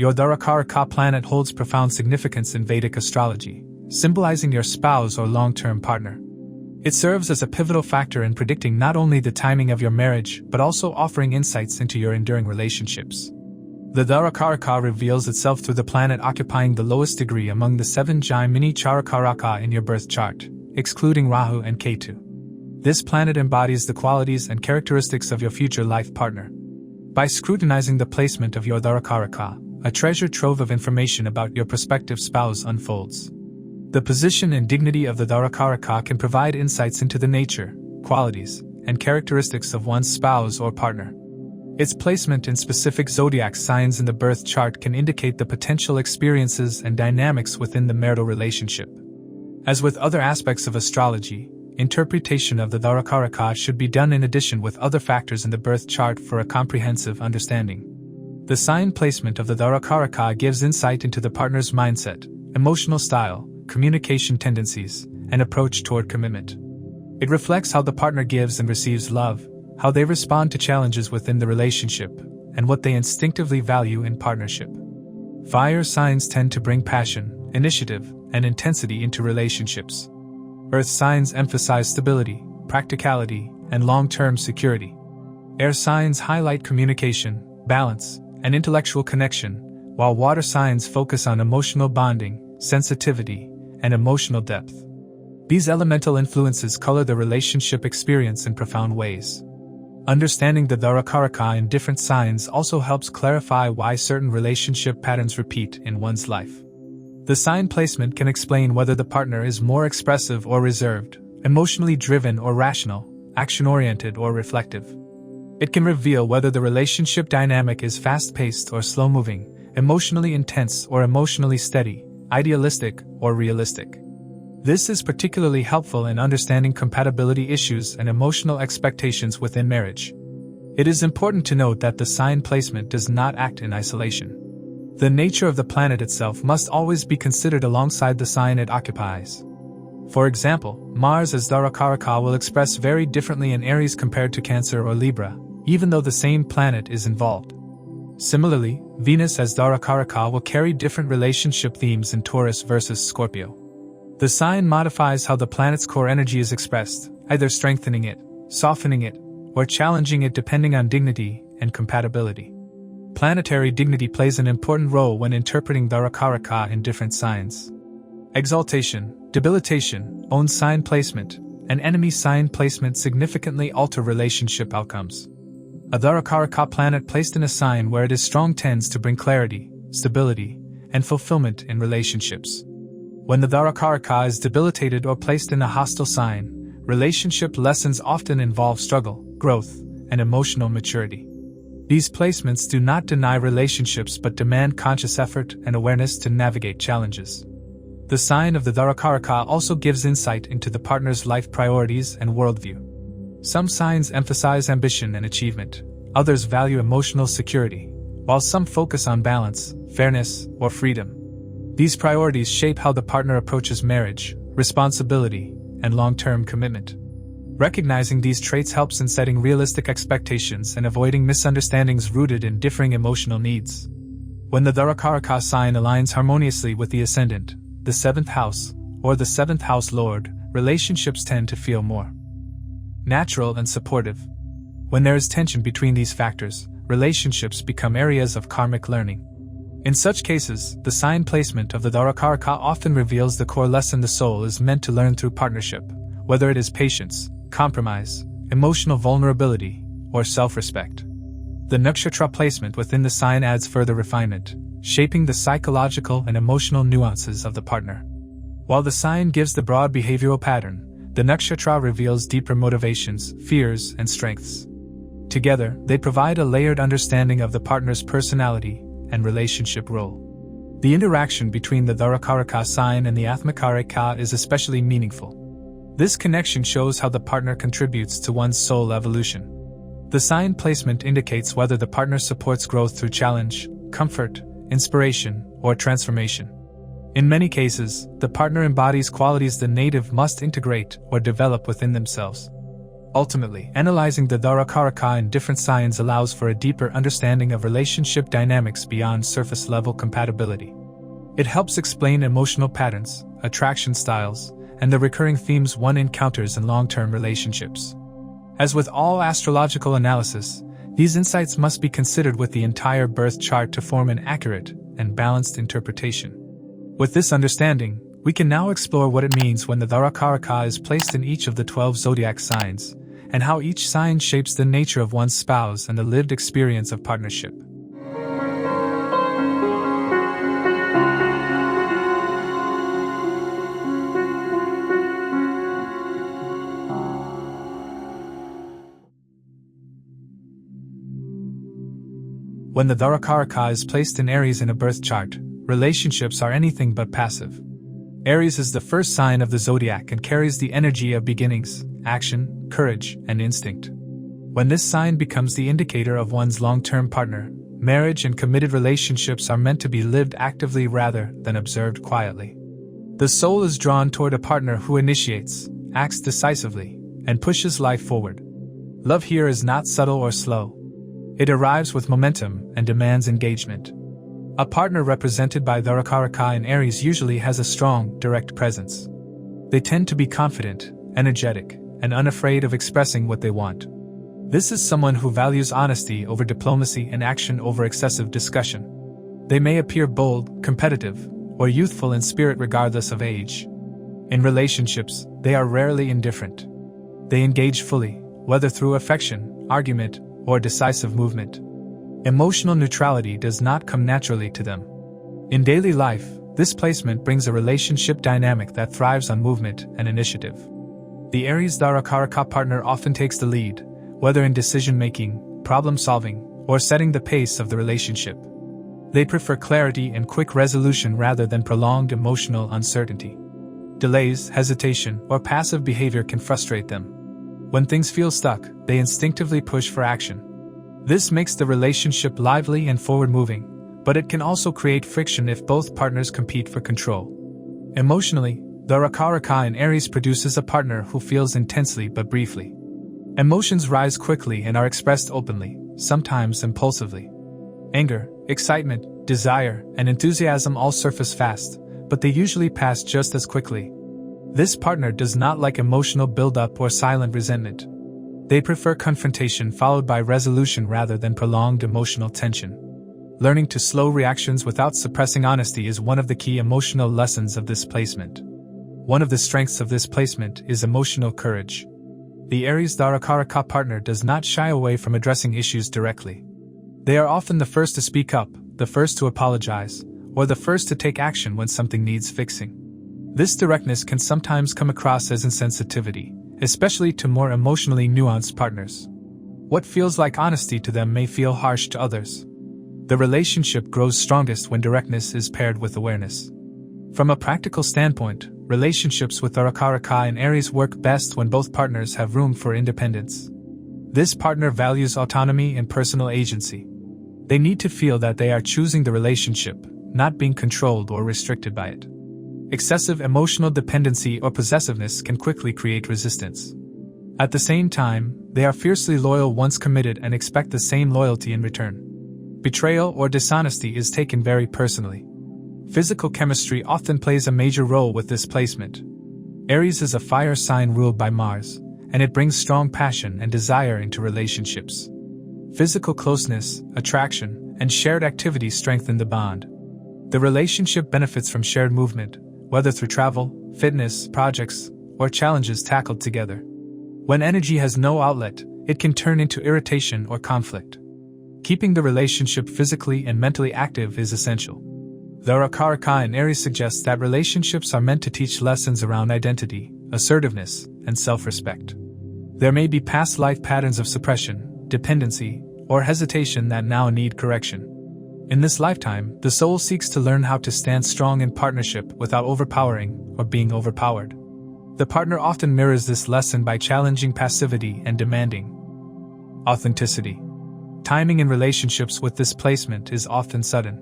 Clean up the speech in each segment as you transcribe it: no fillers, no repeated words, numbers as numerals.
Your Darakaraka planet holds profound significance in Vedic astrology, symbolizing your spouse or long-term partner. It serves as a pivotal factor in predicting not only the timing of your marriage but also offering insights into your enduring relationships. The Darakaraka reveals itself through the planet occupying the lowest degree among the 7 Jaimini Karaka in your birth chart, excluding Rahu and Ketu. This planet embodies the qualities and characteristics of your future life partner. By scrutinizing the placement of your Darakaraka, a treasure trove of information about your prospective spouse unfolds. The position and dignity of the Darakaraka can provide insights into the nature, qualities, and characteristics of one's spouse or partner. Its placement in specific zodiac signs in the birth chart can indicate the potential experiences and dynamics within the marital relationship. As with other aspects of astrology, interpretation of the Darakaraka should be done in addition with other factors in the birth chart for a comprehensive understanding. The sign placement of the Darakaraka gives insight into the partner's mindset, emotional style, communication tendencies, and approach toward commitment. It reflects how the partner gives and receives love, how they respond to challenges within the relationship, and what they instinctively value in partnership. Fire signs tend to bring passion, initiative, and intensity into relationships. Earth signs emphasize stability, practicality, and long-term security. Air signs highlight communication, balance, and intellectual connection, while water signs focus on emotional bonding, sensitivity, and emotional depth. These elemental influences color the relationship experience in profound ways. Understanding the Darakaraka in different signs also helps clarify why certain relationship patterns repeat in one's life. The sign placement can explain whether the partner is more expressive or reserved, emotionally driven or rational, action-oriented or reflective. It can reveal whether the relationship dynamic is fast-paced or slow-moving, emotionally intense or emotionally steady, idealistic or realistic. This is particularly helpful in understanding compatibility issues and emotional expectations within marriage. It is important to note that the sign placement does not act in isolation. The nature of the planet itself must always be considered alongside the sign it occupies. For example, Mars as Darakaraka will express very differently in Aries compared to Cancer or Libra, even though the same planet is involved. Similarly, Venus as Darakaraka will carry different relationship themes in Taurus versus Scorpio. The sign modifies how the planet's core energy is expressed, either strengthening it, softening it, or challenging it depending on dignity and compatibility. Planetary dignity plays an important role when interpreting Darakaraka in different signs. Exaltation, debilitation, own sign placement, and enemy sign placement significantly alter relationship outcomes. A Darakaraka planet placed in a sign where it is strong tends to bring clarity, stability, and fulfillment in relationships. When the Darakaraka is debilitated or placed in a hostile sign, relationship lessons often involve struggle, growth, and emotional maturity. These placements do not deny relationships but demand conscious effort and awareness to navigate challenges. The sign of the Darakaraka also gives insight into the partner's life priorities and worldview. Some signs emphasize ambition and achievement, others value emotional security, while some focus on balance, fairness, or freedom. These priorities shape how the partner approaches marriage, responsibility, and long-term commitment. Recognizing these traits helps in setting realistic expectations and avoiding misunderstandings rooted in differing emotional needs. When the Darakaraka sign aligns harmoniously with the ascendant, the 7th house, or the 7th house lord, relationships tend to feel more natural and supportive. When there is tension between these factors, relationships become areas of karmic learning. In such cases, the sign placement of the Darakaraka often reveals the core lesson the soul is meant to learn through partnership, whether it is patience, compromise, emotional vulnerability, or self-respect. The nakshatra placement within the sign adds further refinement, shaping the psychological and emotional nuances of the partner. While the sign gives the broad behavioral pattern, the nakshatra reveals deeper motivations, fears, and strengths. Together, they provide a layered understanding of the partner's personality and relationship role. The interaction between the Darakaraka sign and the Atmakaraka is especially meaningful. This connection shows how the partner contributes to one's soul evolution. The sign placement indicates whether the partner supports growth through challenge, comfort, inspiration, or transformation. In many cases, the partner embodies qualities the native must integrate or develop within themselves. Ultimately, analyzing the Darakaraka in different signs allows for a deeper understanding of relationship dynamics beyond surface-level compatibility. It helps explain emotional patterns, attraction styles, and the recurring themes one encounters in long-term relationships. As with all astrological analysis, these insights must be considered with the entire birth chart to form an accurate and balanced interpretation. With this understanding, we can now explore what it means when the Darakaraka is placed in each of the 12 zodiac signs, and how each sign shapes the nature of one's spouse and the lived experience of partnership. When the Darakaraka is placed in Aries in a birth chart, relationships are anything but passive. Aries is the first sign of the zodiac and carries the energy of beginnings, action, courage, and instinct. When this sign becomes the indicator of one's long-term partner, marriage and committed relationships are meant to be lived actively rather than observed quietly. The soul is drawn toward a partner who initiates, acts decisively, and pushes life forward. Love here is not subtle or slow. It arrives with momentum and demands engagement. A partner represented by Darakaraka in Aries usually has a strong, direct presence. They tend to be confident, energetic, and unafraid of expressing what they want. This is someone who values honesty over diplomacy and action over excessive discussion. They may appear bold, competitive, or youthful in spirit regardless of age. In relationships, they are rarely indifferent. They engage fully, whether through affection, argument, or decisive movement. Emotional neutrality does not come naturally to them. In daily life, this placement brings a relationship dynamic that thrives on movement and initiative. The Aries Darakaraka partner often takes the lead, whether in decision-making, problem-solving, or setting the pace of the relationship. They prefer clarity and quick resolution rather than prolonged emotional uncertainty. Delays, hesitation, or passive behavior can frustrate them. When things feel stuck, they instinctively push for action. This makes the relationship lively and forward-moving, but it can also create friction if both partners compete for control. Emotionally, Darakaraka in Aries produces a partner who feels intensely but briefly. Emotions rise quickly and are expressed openly, sometimes impulsively. Anger, excitement, desire, and enthusiasm all surface fast, but they usually pass just as quickly. This partner does not like emotional buildup or silent resentment. They prefer confrontation followed by resolution rather than prolonged emotional tension. Learning to slow reactions without suppressing honesty is one of the key emotional lessons of this placement. One of the strengths of this placement is emotional courage. The Aries Darakaraka partner does not shy away from addressing issues directly. They are often the first to speak up, the first to apologize, or the first to take action when something needs fixing. This directness can sometimes come across as insensitivity, especially to more emotionally nuanced partners. What feels like honesty to them may feel harsh to others. The relationship grows strongest when directness is paired with awareness. From a practical standpoint, relationships with Darakaraka and Aries work best when both partners have room for independence. This partner values autonomy and personal agency. They need to feel that they are choosing the relationship, not being controlled or restricted by it. Excessive emotional dependency or possessiveness can quickly create resistance. At the same time, they are fiercely loyal once committed and expect the same loyalty in return. Betrayal or dishonesty is taken very personally. Physical chemistry often plays a major role with this placement. Aries is a fire sign ruled by Mars, and it brings strong passion and desire into relationships. Physical closeness, attraction, and shared activity strengthen the bond. The relationship benefits from shared movement, whether through travel, fitness, projects, or challenges tackled together. When energy has no outlet, it can turn into irritation or conflict. Keeping the relationship physically and mentally active is essential. Darakaraka in Aries suggests that relationships are meant to teach lessons around identity, assertiveness, and self-respect. There may be past life patterns of suppression, dependency, or hesitation that now need correction. In this lifetime, the soul seeks to learn how to stand strong in partnership without overpowering or being overpowered. The partner often mirrors this lesson by challenging passivity and demanding authenticity. Timing in relationships with this placement is often sudden.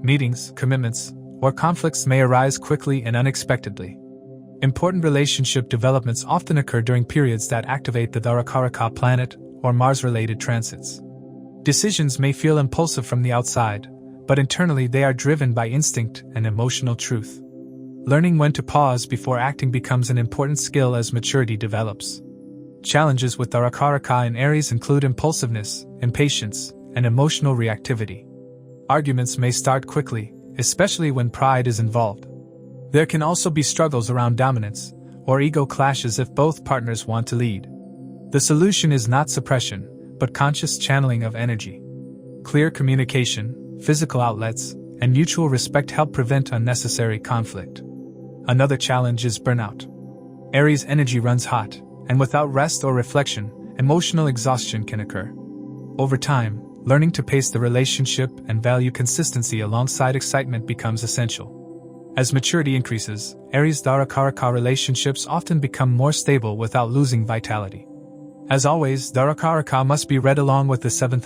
Meetings, commitments, or conflicts may arise quickly and unexpectedly. Important relationship developments often occur during periods that activate the Darakaraka planet or Mars-related transits. Decisions may feel impulsive from the outside, but internally they are driven by instinct and emotional truth. Learning when to pause before acting becomes an important skill as maturity develops. Challenges with Darakaraka in Aries include impulsiveness, impatience, and emotional reactivity. Arguments may start quickly, especially when pride is involved. There can also be struggles around dominance, or ego clashes if both partners want to lead. The solution is not suppression, but conscious channeling of energy. Clear communication, physical outlets, and mutual respect help prevent unnecessary conflict. Another challenge is burnout. Aries' energy runs hot, and without rest or reflection, emotional exhaustion can occur. Over time, learning to pace the relationship and value consistency alongside excitement becomes essential. As maturity increases, Aries-Darakaraka relationships often become more stable without losing vitality. As always, Darakaraka must be read along with the 7th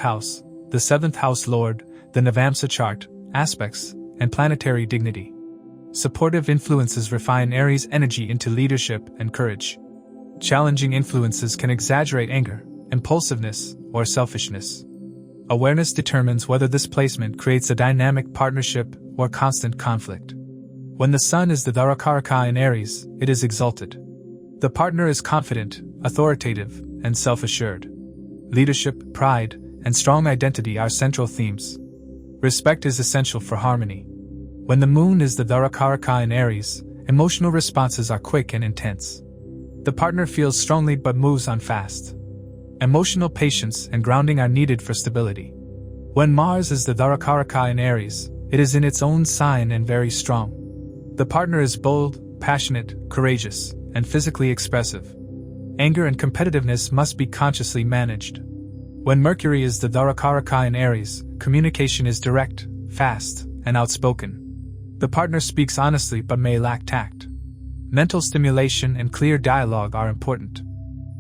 house lord, the Navamsa chart, aspects, and planetary dignity. Supportive influences refine Aries' energy into leadership and courage. Challenging influences can exaggerate anger, impulsiveness, or selfishness. Awareness determines whether this placement creates a dynamic partnership or constant conflict. When the sun is the Darakaraka in Aries, it is exalted. The partner is confident, authoritative, and self-assured. Leadership, pride, and strong identity are central themes. Respect is essential for harmony. When the moon is the Darakaraka in Aries, emotional responses are quick and intense. The partner feels strongly but moves on fast. Emotional patience and grounding are needed for stability. When Mars is the Darakaraka in Aries, it is in its own sign and very strong. The partner is bold, passionate, courageous, and physically expressive. Anger and competitiveness must be consciously managed. When Mercury is the Darakaraka in Aries, communication is direct, fast, and outspoken. The partner speaks honestly but may lack tact. Mental stimulation and clear dialogue are important.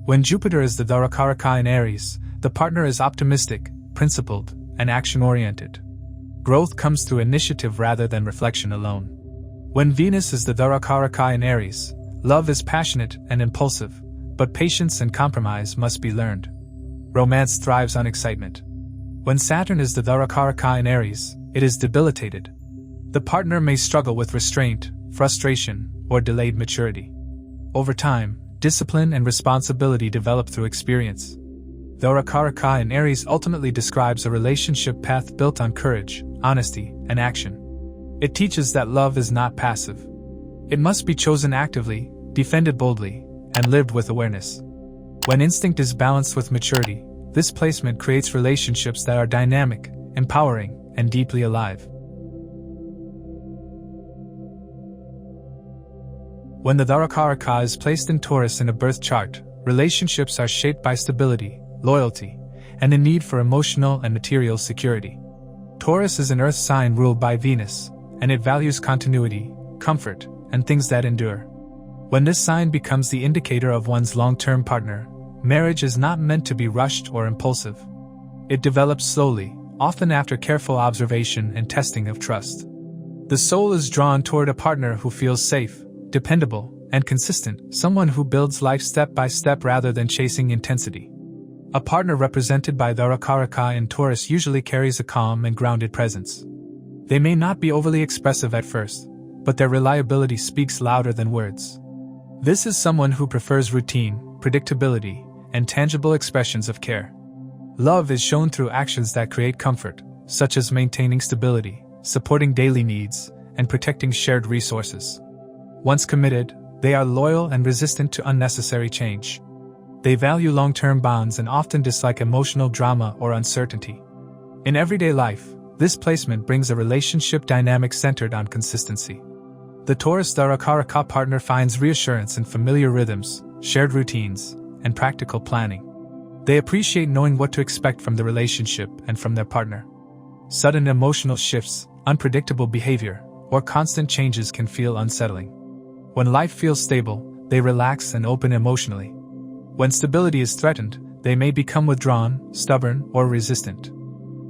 When Jupiter is the Darakaraka in Aries, the partner is optimistic, principled, and action-oriented. Growth comes through initiative rather than reflection alone. When Venus is the Darakaraka in Aries, love is passionate and impulsive, but patience and compromise must be learned. Romance thrives on excitement. When Saturn is the Darakaraka in Aries, it is debilitated. The partner may struggle with restraint, frustration, or delayed maturity. Over time, discipline and responsibility develop through experience. Darakaraka in Aries ultimately describes a relationship path built on courage, honesty, and action. It teaches that love is not passive. It must be chosen actively, defended boldly, and lived with awareness. When instinct is balanced with maturity, this placement creates relationships that are dynamic, empowering, and deeply alive. When the Darakaraka is placed in Taurus in a birth chart, relationships are shaped by stability, loyalty, and a need for emotional and material security. Taurus is an earth sign ruled by Venus, and it values continuity, comfort, and things that endure. When this sign becomes the indicator of one's long-term partner, marriage is not meant to be rushed or impulsive. It develops slowly, often after careful observation and testing of trust. The soul is drawn toward a partner who feels safe, dependable, and consistent, someone who builds life step by step rather than chasing intensity. A partner represented by Darakaraka in Taurus usually carries a calm and grounded presence. They may not be overly expressive at first, but their reliability speaks louder than words. This is someone who prefers routine, predictability, and tangible expressions of care. Love is shown through actions that create comfort, such as maintaining stability, supporting daily needs, and protecting shared resources. Once committed, they are loyal and resistant to unnecessary change. They value long-term bonds and often dislike emotional drama or uncertainty. In everyday life, this placement brings a relationship dynamic centered on consistency. The Taurus-Darakaraka partner finds reassurance in familiar rhythms, shared routines, and practical planning. They appreciate knowing what to expect from the relationship and from their partner. Sudden emotional shifts, unpredictable behavior, or constant changes can feel unsettling. When life feels stable, they relax and open emotionally. When stability is threatened, they may become withdrawn, stubborn, or resistant.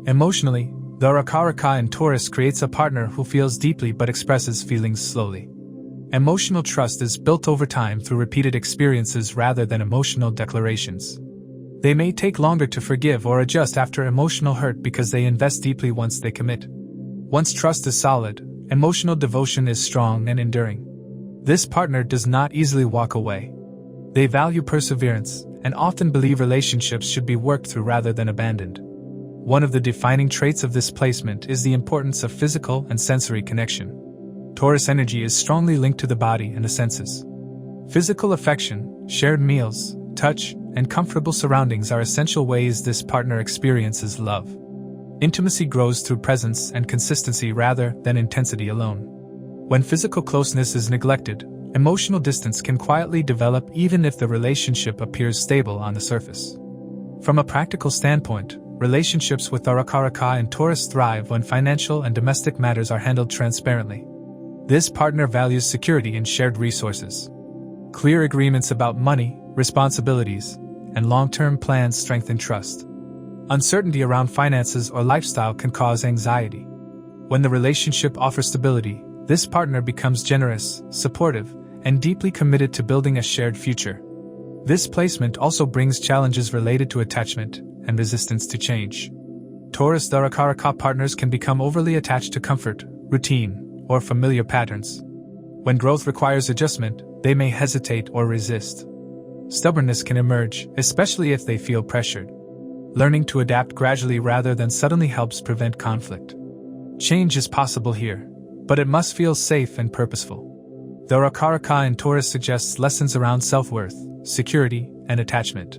Emotionally, Darakaraka in Taurus creates a partner who feels deeply but expresses feelings slowly. Emotional trust is built over time through repeated experiences rather than emotional declarations. They may take longer to forgive or adjust after emotional hurt because they invest deeply once they commit. Once trust is solid, emotional devotion is strong and enduring. This partner does not easily walk away. They value perseverance and often believe relationships should be worked through rather than abandoned. One of the defining traits of this placement is the importance of physical and sensory connection. Taurus energy is strongly linked to the body and the senses. Physical affection, shared meals, touch, and comfortable surroundings are essential ways this partner experiences love. Intimacy grows through presence and consistency rather than intensity alone. When physical closeness is neglected, emotional distance can quietly develop even if the relationship appears stable on the surface. From a practical standpoint, relationships with Darakaraka and Taurus thrive when financial and domestic matters are handled transparently. This partner values security and shared resources. Clear agreements about money, responsibilities, and long-term plans strengthen trust. Uncertainty around finances or lifestyle can cause anxiety. When the relationship offers stability, this partner becomes generous, supportive, and deeply committed to building a shared future. This placement also brings challenges related to attachment and resistance to change. Taurus Darakaraka partners can become overly attached to comfort, routine, or familiar patterns. When growth requires adjustment, they may hesitate or resist. Stubbornness can emerge, especially if they feel pressured. Learning to adapt gradually rather than suddenly helps prevent conflict. Change is possible here, but it must feel safe and purposeful. Darakaraka and Taurus suggests lessons around self-worth, security, and attachment.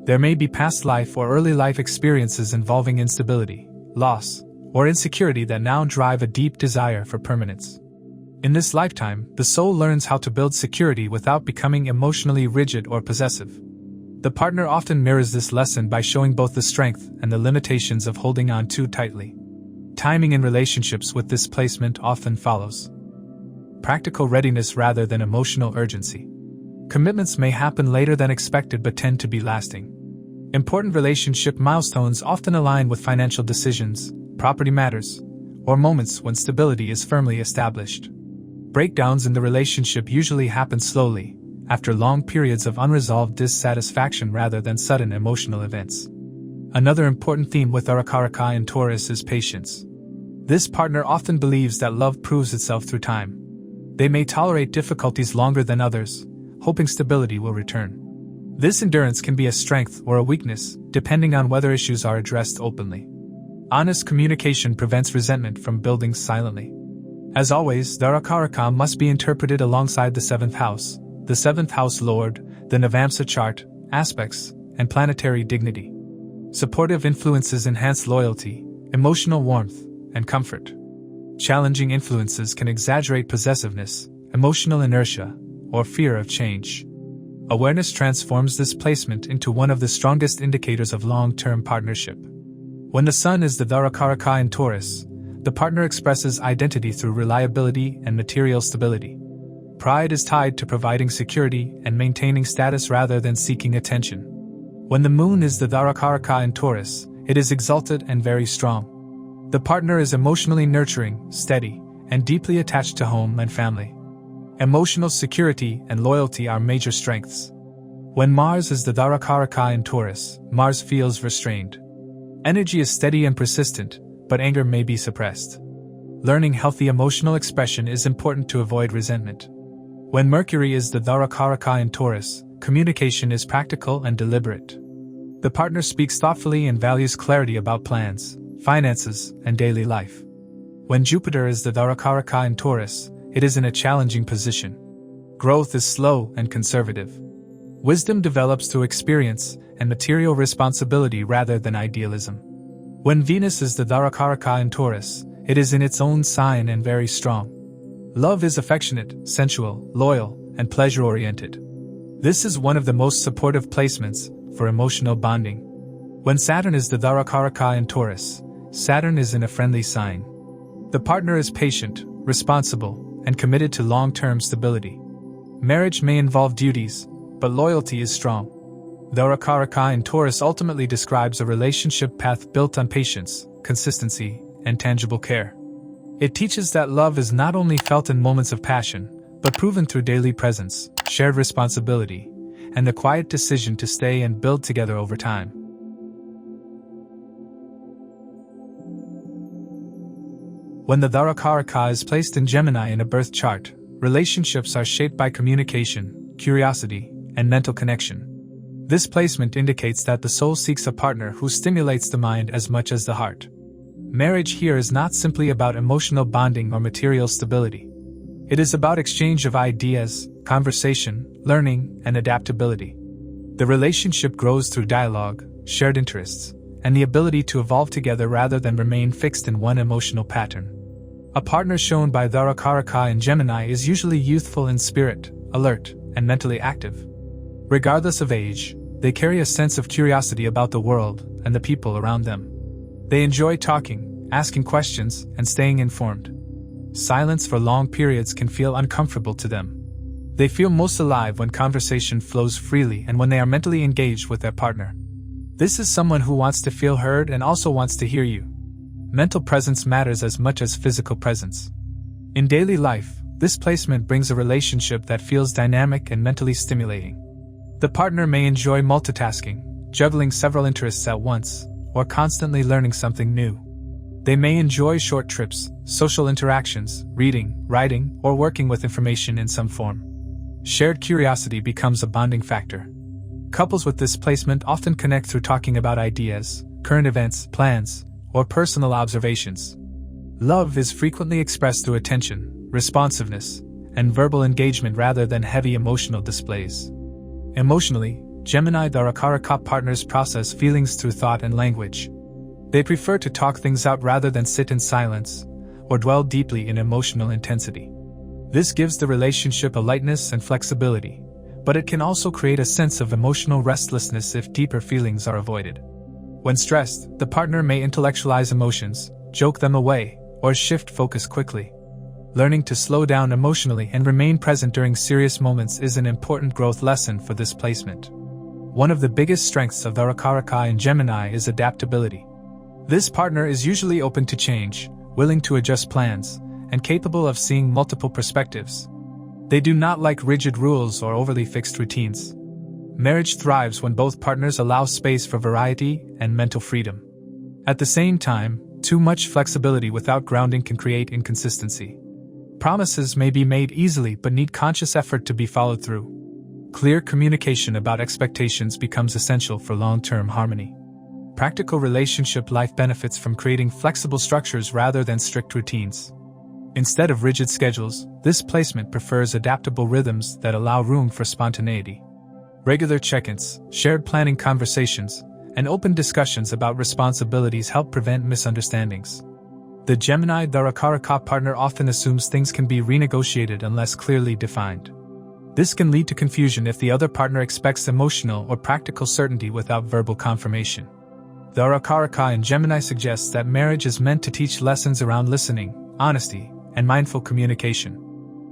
There may be past life or early life experiences involving instability, loss, or insecurity that now drive a deep desire for permanence. In this lifetime, the soul learns how to build security without becoming emotionally rigid or possessive. The partner often mirrors this lesson by showing both the strength and the limitations of holding on too tightly. Timing in relationships with this placement often follows practical readiness rather than emotional urgency. Commitments may happen later than expected but tend to be lasting. Important relationship milestones often align with financial decisions, property matters, or moments when stability is firmly established. Breakdowns in the relationship usually happen slowly, after long periods of unresolved dissatisfaction rather than sudden emotional events. Another important theme with Darakaraka and Taurus is patience. This partner often believes that love proves itself through time. They may tolerate difficulties longer than others, hoping stability will return. This endurance can be a strength or a weakness, depending on whether issues are addressed openly. Honest communication prevents resentment from building silently. As always, Darakaraka must be interpreted alongside the 7th house, the 7th house lord, the Navamsa chart, aspects, and planetary dignity. Supportive influences enhance loyalty, emotional warmth, and comfort. Challenging influences can exaggerate possessiveness, emotional inertia, or fear of change. Awareness transforms this placement into one of the strongest indicators of long-term partnership. When the sun is the Darakaraka in Taurus, the partner expresses identity through reliability and material stability. Pride is tied to providing security and maintaining status rather than seeking attention. When the moon is the Darakaraka in Taurus, it is exalted and very strong. The partner is emotionally nurturing, steady, and deeply attached to home and family. Emotional security and loyalty are major strengths. When Mars is the Darakaraka in Taurus, Mars feels restrained. Energy is steady and persistent, but anger may be suppressed. Learning healthy emotional expression is important to avoid resentment. When Mercury is the Darakaraka in Taurus, communication is practical and deliberate. The partner speaks thoughtfully and values clarity about plans, finances, and daily life. When Jupiter is the Darakaraka in Taurus, it is in a challenging position. Growth is slow and conservative. Wisdom develops through experience and material responsibility rather than idealism. When Venus is the Darakaraka in Taurus, it is in its own sign and very strong. Love is affectionate, sensual, loyal, and pleasure-oriented. This is one of the most supportive placements for emotional bonding. When Saturn is the Darakaraka in Taurus, Saturn is in a friendly sign. The partner is patient, responsible, and committed to long-term stability. Marriage may involve duties, but loyalty is strong. Darakaraka in Taurus ultimately describes a relationship path built on patience, consistency, and tangible care. It teaches that love is not only felt in moments of passion, but proven through daily presence, shared responsibility, and the quiet decision to stay and build together over time. When the Darakaraka is placed in Gemini in a birth chart, relationships are shaped by communication, curiosity, and mental connection. This placement indicates that the soul seeks a partner who stimulates the mind as much as the heart. Marriage here is not simply about emotional bonding or material stability. It is about exchange of ideas, conversation, learning, and adaptability. The relationship grows through dialogue, shared interests, and the ability to evolve together rather than remain fixed in one emotional pattern. A partner shown by Darakaraka in Gemini is usually youthful in spirit, alert, and mentally active. Regardless of age, they carry a sense of curiosity about the world and the people around them. They enjoy talking, asking questions, and staying informed. Silence for long periods can feel uncomfortable to them. They feel most alive when conversation flows freely and when they are mentally engaged with their partner. This is someone who wants to feel heard and also wants to hear you. Mental presence matters as much as physical presence. In daily life, this placement brings a relationship that feels dynamic and mentally stimulating. The partner may enjoy multitasking, juggling several interests at once, or constantly learning something new. They may enjoy short trips, social interactions, reading, writing, or working with information in some form. Shared curiosity becomes a bonding factor. Couples with this placement often connect through talking about ideas, current events, plans, or personal observations. Love is frequently expressed through attention, responsiveness, and verbal engagement rather than heavy emotional displays. Emotionally, Gemini Darakaraka partners process feelings through thought and language. They prefer to talk things out rather than sit in silence, or dwell deeply in emotional intensity. This gives the relationship a lightness and flexibility, but it can also create a sense of emotional restlessness if deeper feelings are avoided. When stressed, the partner may intellectualize emotions, joke them away, or shift focus quickly. Learning to slow down emotionally and remain present during serious moments is an important growth lesson for this placement. One of the biggest strengths of Darakaraka in Gemini is adaptability. This partner is usually open to change, willing to adjust plans, and capable of seeing multiple perspectives. They do not like rigid rules or overly fixed routines. Marriage thrives when both partners allow space for variety and mental freedom. At the same time, too much flexibility without grounding can create inconsistency. Promises may be made easily but need conscious effort to be followed through. Clear communication about expectations becomes essential for long-term harmony. Practical relationship life benefits from creating flexible structures rather than strict routines. Instead of rigid schedules, this placement prefers adaptable rhythms that allow room for spontaneity. Regular check-ins, shared planning conversations, and open discussions about responsibilities help prevent misunderstandings. The Gemini Darakaraka partner often assumes things can be renegotiated unless clearly defined. This can lead to confusion if the other partner expects emotional or practical certainty without verbal confirmation. Darakaraka in Gemini suggests that marriage is meant to teach lessons around listening, honesty, and mindful communication.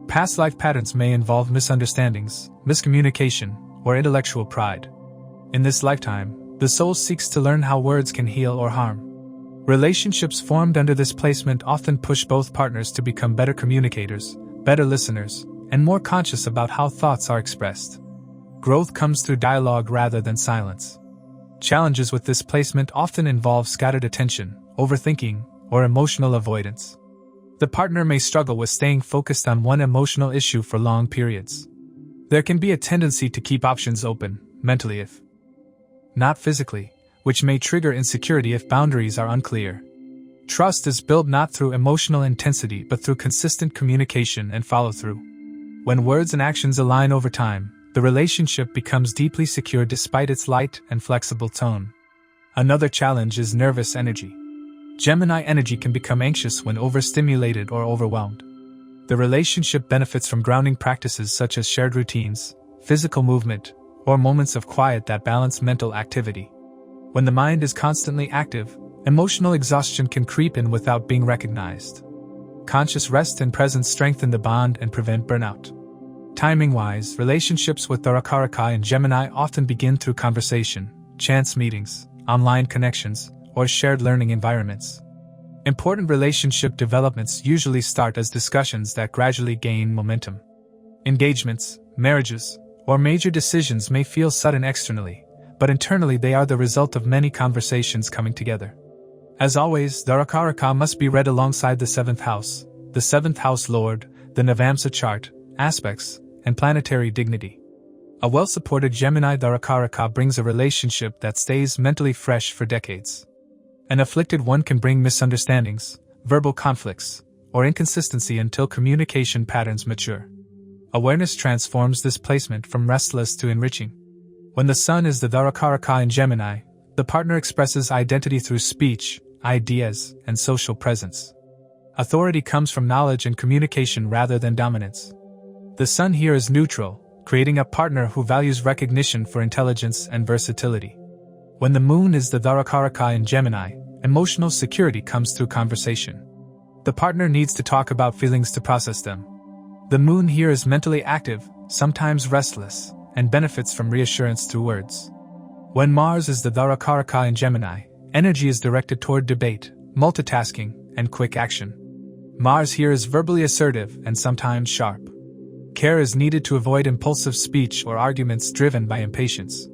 Past life patterns may involve misunderstandings, miscommunication, or intellectual pride. In this lifetime, the soul seeks to learn how words can heal or harm. Relationships formed under this placement often push both partners to become better communicators, better listeners, and more conscious about how thoughts are expressed. Growth comes through dialogue rather than silence. Challenges with this placement often involve scattered attention, overthinking, or emotional avoidance. The partner may struggle with staying focused on one emotional issue for long periods. There can be a tendency to keep options open, mentally if not physically, which may trigger insecurity if boundaries are unclear. Trust is built not through emotional intensity but through consistent communication and follow-through. When words and actions align over time, the relationship becomes deeply secure despite its light and flexible tone. Another challenge is nervous energy. Gemini energy can become anxious when overstimulated or overwhelmed. The relationship benefits from grounding practices such as shared routines, physical movement, or moments of quiet that balance mental activity. When the mind is constantly active, emotional exhaustion can creep in without being recognized. Conscious rest and presence strengthen the bond and prevent burnout. Timing-wise, relationships with Darakaraka and Gemini often begin through conversation, chance meetings, online connections, or shared learning environments. Important relationship developments usually start as discussions that gradually gain momentum. Engagements, marriages, or major decisions may feel sudden externally, but internally they are the result of many conversations coming together. As always, Darakaraka must be read alongside the 7th house, the 7th house lord, the Navamsa chart, aspects, and planetary dignity. A well-supported Gemini Darakaraka brings a relationship that stays mentally fresh for decades. An afflicted one can bring misunderstandings, verbal conflicts, or inconsistency until communication patterns mature. Awareness transforms this placement from restless to enriching. When the sun is the Darakaraka in Gemini, the partner expresses identity through speech, ideas, and social presence. Authority comes from knowledge and communication rather than dominance. The sun here is neutral, creating a partner who values recognition for intelligence and versatility. When the moon is the Darakaraka in Gemini, emotional security comes through conversation. The partner needs to talk about feelings to process them. The moon here is mentally active, sometimes restless, and benefits from reassurance through words. When Mars is the Darakaraka in Gemini, energy is directed toward debate, multitasking, and quick action. Mars here is verbally assertive and sometimes sharp. Care is needed to avoid impulsive speech or arguments driven by impatience.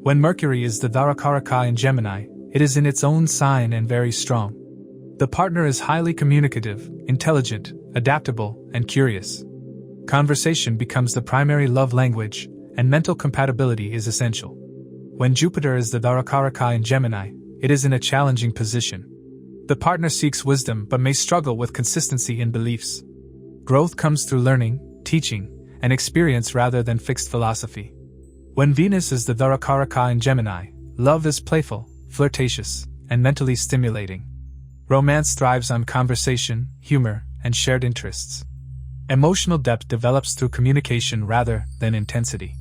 When Mercury is the Darakaraka in Gemini, it is in its own sign and very strong. The partner is highly communicative, intelligent, adaptable, and curious. Conversation becomes the primary love language, and mental compatibility is essential. When Jupiter is the Darakaraka in Gemini, it is in a challenging position. The partner seeks wisdom but may struggle with consistency in beliefs. Growth comes through learning, teaching, and experience rather than fixed philosophy. When Venus is the Darakaraka in Gemini, love is playful, flirtatious, and mentally stimulating. Romance thrives on conversation, humor, and shared interests. Emotional depth develops through communication rather than intensity.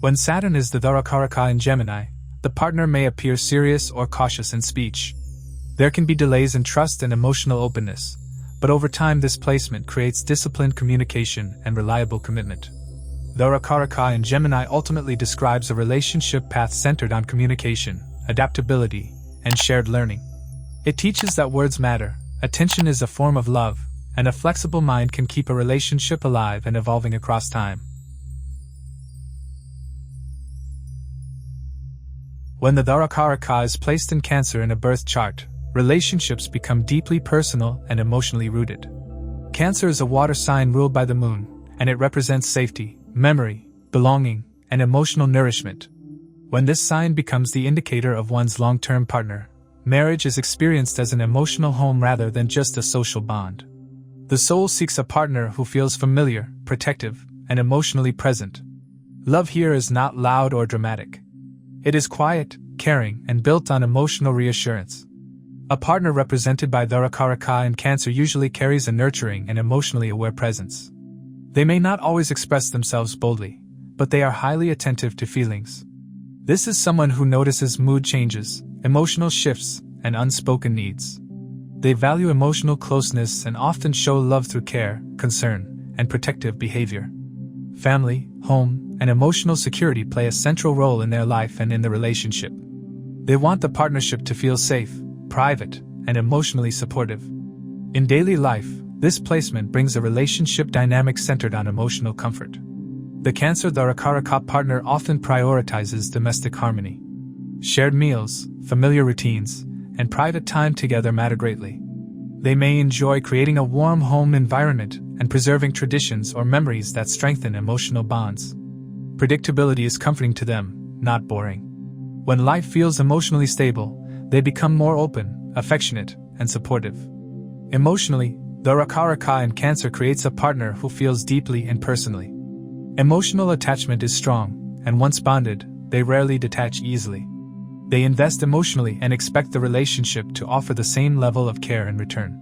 When Saturn is the Darakaraka in Gemini, the partner may appear serious or cautious in speech. There can be delays in trust and emotional openness, but over time this placement creates disciplined communication and reliable commitment. Darakaraka in Gemini ultimately describes a relationship path centered on communication, adaptability, and shared learning. It teaches that words matter, attention is a form of love, and a flexible mind can keep a relationship alive and evolving across time. When the Darakaraka is placed in Cancer in a birth chart, relationships become deeply personal and emotionally rooted. Cancer is a water sign ruled by the moon, and it represents safety, memory, belonging, and emotional nourishment. When this sign becomes the indicator of one's long-term partner, marriage is experienced as an emotional home rather than just a social bond. The soul seeks a partner who feels familiar, protective, and emotionally present. Love here is not loud or dramatic. It is quiet, caring, and built on emotional reassurance. A partner represented by Darakaraka in Cancer usually carries a nurturing and emotionally aware presence. They may not always express themselves boldly, but they are highly attentive to feelings. This is someone who notices mood changes, emotional shifts, and unspoken needs. They value emotional closeness and often show love through care, concern, and protective behavior. Family, home, and emotional security play a central role in their life and in the relationship. They want the partnership to feel safe, private, and emotionally supportive. In daily life, this placement brings a relationship dynamic centered on emotional comfort. The Cancer Darakaraka partner often prioritizes domestic harmony. Shared meals, familiar routines, and private time together matter greatly. They may enjoy creating a warm home environment and preserving traditions or memories that strengthen emotional bonds. Predictability is comforting to them, not boring. When life feels emotionally stable, they become more open, affectionate, and supportive. Emotionally, Darakaraka in Cancer creates a partner who feels deeply and personally. Emotional attachment is strong, and once bonded, they rarely detach easily. They invest emotionally and expect the relationship to offer the same level of care in return.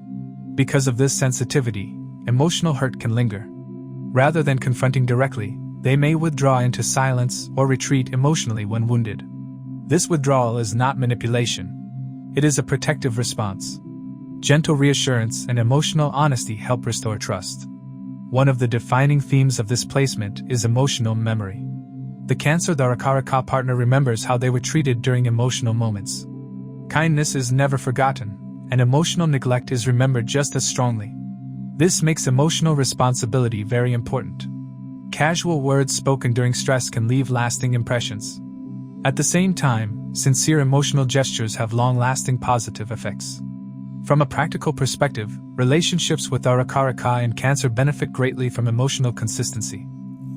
Because of this sensitivity, emotional hurt can linger. Rather than confronting directly, they may withdraw into silence or retreat emotionally when wounded. This withdrawal is not manipulation. It is a protective response. Gentle reassurance and emotional honesty help restore trust. One of the defining themes of this placement is emotional memory. The Cancer Darakaraka partner remembers how they were treated during emotional moments. Kindness is never forgotten, and emotional neglect is remembered just as strongly. This makes emotional responsibility very important. casual words spoken during stress can leave lasting impressions. At the same time, sincere emotional gestures have long-lasting positive effects. From a practical perspective, relationships with Darakaraka and Cancer benefit greatly from emotional consistency.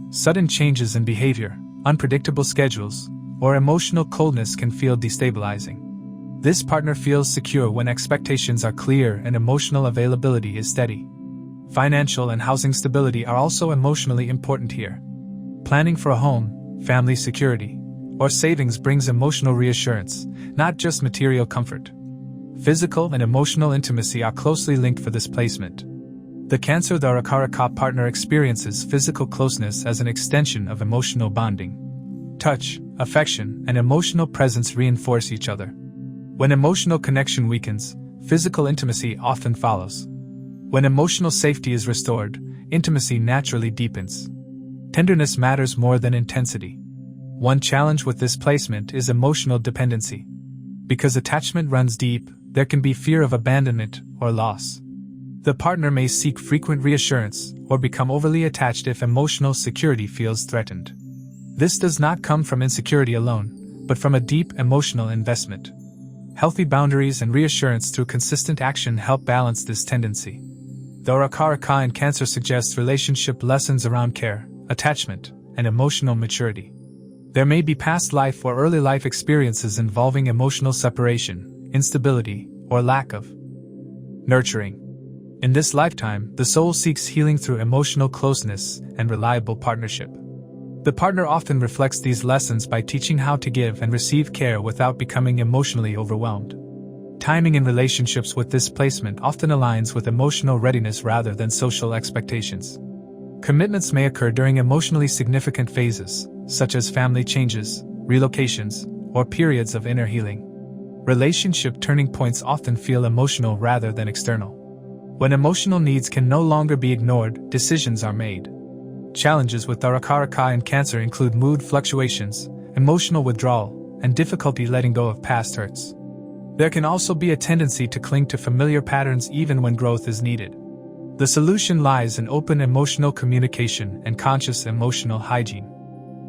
Sudden changes in behavior, unpredictable schedules, or emotional coldness can feel destabilizing. This partner feels secure when expectations are clear and emotional availability is steady. Financial and housing stability are also emotionally important here. Planning for a home, family security, or savings brings emotional reassurance, not just material comfort. Physical and emotional intimacy are closely linked for this placement. The Cancer Darakaraka partner experiences physical closeness as an extension of emotional bonding. Touch, affection, and emotional presence reinforce each other. When emotional connection weakens, physical intimacy often follows. When emotional safety is restored, intimacy naturally deepens. Tenderness matters more than intensity. One challenge with this placement is emotional dependency. Because attachment runs deep, there can be fear of abandonment or loss. The partner may seek frequent reassurance or become overly attached if emotional security feels threatened. This does not come from insecurity alone, but from a deep emotional investment. Healthy boundaries and reassurance through consistent action help balance this tendency. Darakaraka and Cancer suggests relationship lessons around care, attachment, and emotional maturity. There may be past life or early life experiences involving emotional separation, instability, or lack of nurturing. In this lifetime, the soul seeks healing through emotional closeness and reliable partnership. The partner often reflects these lessons by teaching how to give and receive care without becoming emotionally overwhelmed. Timing in relationships with this placement often aligns with emotional readiness rather than social expectations. Commitments may occur during emotionally significant phases, such as family changes, relocations, or periods of inner healing. Relationship turning points often feel emotional rather than external. When emotional needs can no longer be ignored, decisions are made. Challenges with Darakaraka and Cancer include mood fluctuations, emotional withdrawal, and difficulty letting go of past hurts. There can also be a tendency to cling to familiar patterns even when growth is needed. The solution lies in open emotional communication and conscious emotional hygiene.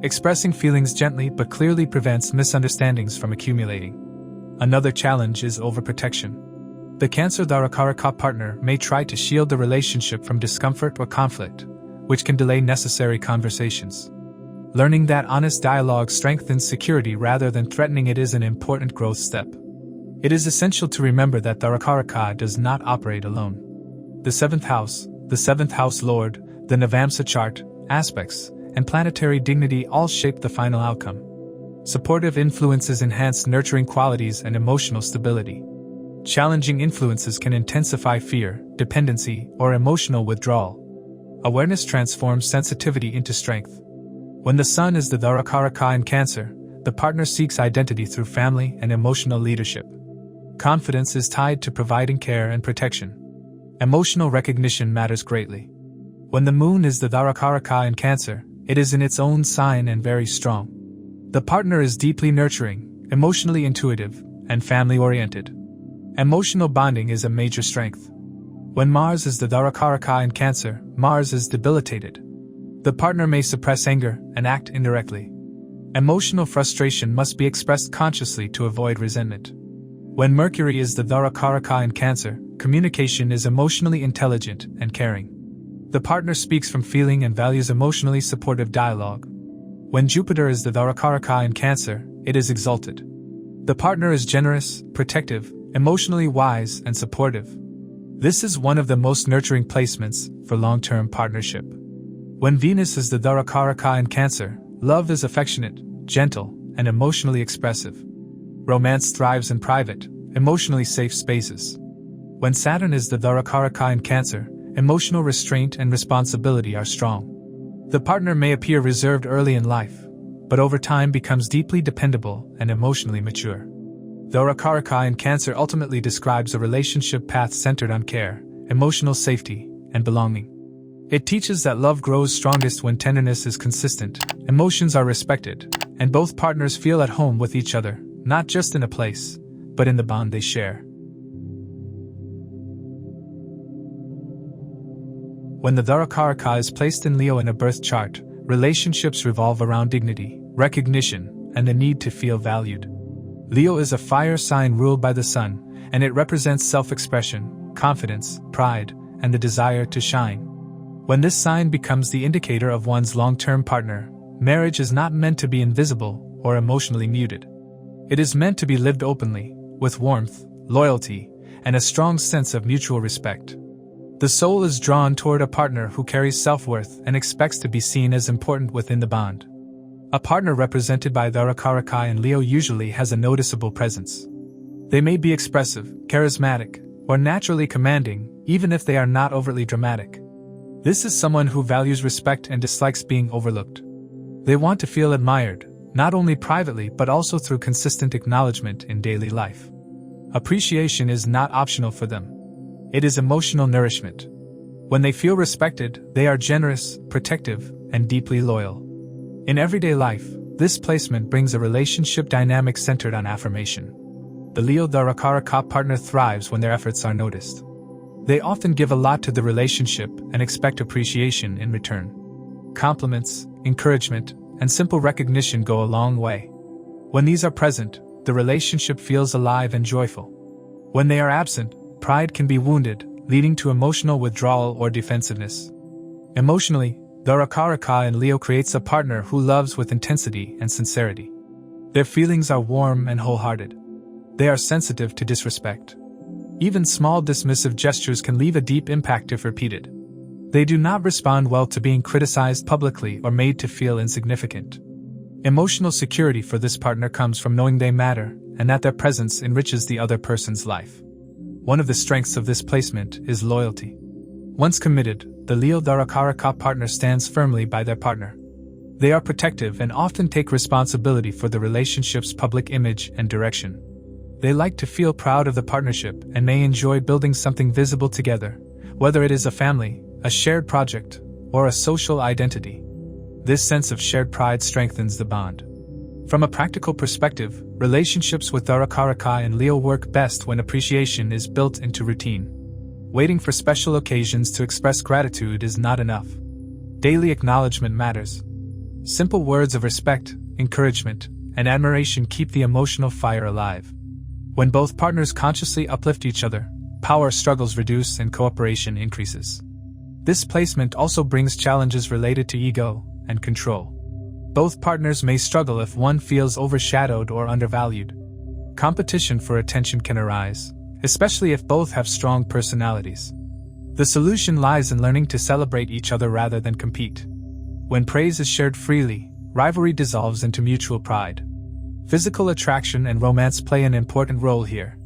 Expressing feelings gently but clearly prevents misunderstandings from accumulating. Another challenge is overprotection. The Cancer Darakaraka partner may try to shield the relationship from discomfort or conflict, which can delay necessary conversations. Learning that honest dialogue strengthens security rather than threatening it is an important growth step. It is essential to remember that Darakaraka does not operate alone. The seventh house lord, the Navamsa chart, aspects, and planetary dignity all shape the final outcome. Supportive influences enhance nurturing qualities and emotional stability. Challenging influences can intensify fear, dependency, or emotional withdrawal. Awareness transforms sensitivity into strength. When the sun is the Darakaraka in Cancer, the partner seeks identity through family and emotional leadership. Confidence is tied to providing care and protection. Emotional recognition matters greatly. When the moon is the Darakaraka in Cancer, it is in its own sign and very strong. The partner is deeply nurturing, emotionally intuitive, and family-oriented. Emotional bonding is a major strength. When Mars is the Darakaraka in Cancer, Mars is debilitated. The partner may suppress anger and act indirectly. Emotional frustration must be expressed consciously to avoid resentment. When Mercury is the Darakaraka in Cancer, communication is emotionally intelligent and caring. The partner speaks from feeling and values emotionally supportive dialogue. When Jupiter is the Darakaraka in Cancer, it is exalted. The partner is generous, protective, emotionally wise, and supportive. This is one of the most nurturing placements for long-term partnership. When Venus is the Darakaraka in Cancer, love is affectionate, gentle, and emotionally expressive. Romance thrives in private, emotionally safe spaces. When Saturn is the Darakaraka in Cancer, emotional restraint and responsibility are strong. The partner may appear reserved early in life, but over time becomes deeply dependable and emotionally mature. Darakaraka in Cancer ultimately describes a relationship path centered on care, emotional safety, and belonging. It teaches that love grows strongest when tenderness is consistent, emotions are respected, and both partners feel at home with each other, not just in a place, but in the bond they share. When the Darakaraka is placed in Leo in a birth chart, relationships revolve around dignity, recognition, and the need to feel valued. Leo is a fire sign ruled by the sun, and it represents self-expression, confidence, pride, and the desire to shine. When this sign becomes the indicator of one's long-term partner, marriage is not meant to be invisible or emotionally muted. It is meant to be lived openly, with warmth, loyalty, and a strong sense of mutual respect. The soul is drawn toward a partner who carries self-worth and expects to be seen as important within the bond. A partner represented by Darakaraka in Leo usually has a noticeable presence. They may be expressive, charismatic, or naturally commanding, even if they are not overtly dramatic. This is someone who values respect and dislikes being overlooked. They want to feel admired, not only privately but also through consistent acknowledgement in daily life. Appreciation is not optional for them. It is emotional nourishment. When they feel respected, they are generous, protective, and deeply loyal. In everyday life, this placement brings a relationship dynamic centered on affirmation. The Leo Darakaraka partner thrives when their efforts are noticed. They often give a lot to the relationship and expect appreciation in return. Compliments, encouragement, and simple recognition go a long way. When these are present, the relationship feels alive and joyful. When they are absent, pride can be wounded, leading to emotional withdrawal or defensiveness. Emotionally, Darakaraka in Leo creates a partner who loves with intensity and sincerity. Their feelings are warm and wholehearted. They are sensitive to disrespect. Even small dismissive gestures can leave a deep impact if repeated. They do not respond well to being criticized publicly or made to feel insignificant. Emotional security for this partner comes from knowing they matter and that their presence enriches the other person's life. One of the strengths of this placement is loyalty. Once committed, the Leo Darakaraka partner stands firmly by their partner. They are protective and often take responsibility for the relationship's public image and direction. They like to feel proud of the partnership and may enjoy building something visible together, whether it is a family, a shared project, or a social identity. This sense of shared pride strengthens the bond. From a practical perspective, relationships with Darakaraka and Leo work best when appreciation is built into routine. Waiting for special occasions to express gratitude is not enough. Daily acknowledgement matters. Simple words of respect, encouragement, and admiration keep the emotional fire alive. When both partners consciously uplift each other, power struggles reduce and cooperation increases. This placement also brings challenges related to ego and control. Both partners may struggle if one feels overshadowed or undervalued. Competition for attention can arise, especially if both have strong personalities. The solution lies in learning to celebrate each other rather than compete. When praise is shared freely, rivalry dissolves into mutual pride. Physical attraction and romance play an important role here.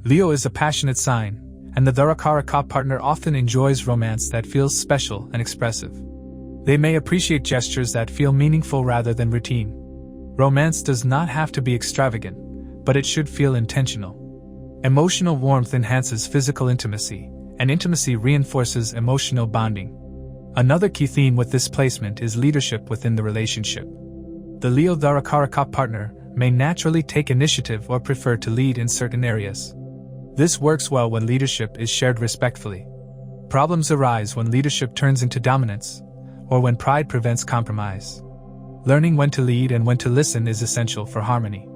Leo is a passionate sign, and the Darakaraka partner often enjoys romance that feels special and expressive. They may appreciate gestures that feel meaningful rather than routine. Romance does not have to be extravagant, but it should feel intentional. Emotional warmth enhances physical intimacy, and intimacy reinforces emotional bonding. Another key theme with this placement is leadership within the relationship. The Leo Darakaraka partner may naturally take initiative or prefer to lead in certain areas. This works well when leadership is shared respectfully. Problems arise when leadership turns into dominance, or when pride prevents compromise. Learning when to lead and when to listen is essential for harmony.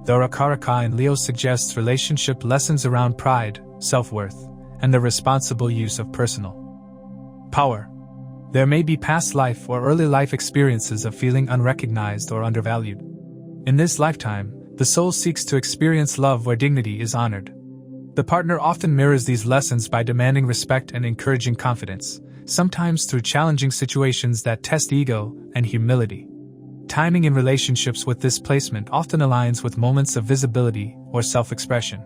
Darakaraka in Leo suggests relationship lessons around pride, self-worth, and the responsible use of personal power. There may be past life or early life experiences of feeling unrecognized or undervalued. In this lifetime, the soul seeks to experience love where dignity is honored. The partner often mirrors these lessons by demanding respect and encouraging confidence, sometimes through challenging situations that test ego and humility. Timing in relationships with this placement often aligns with moments of visibility or self-expression.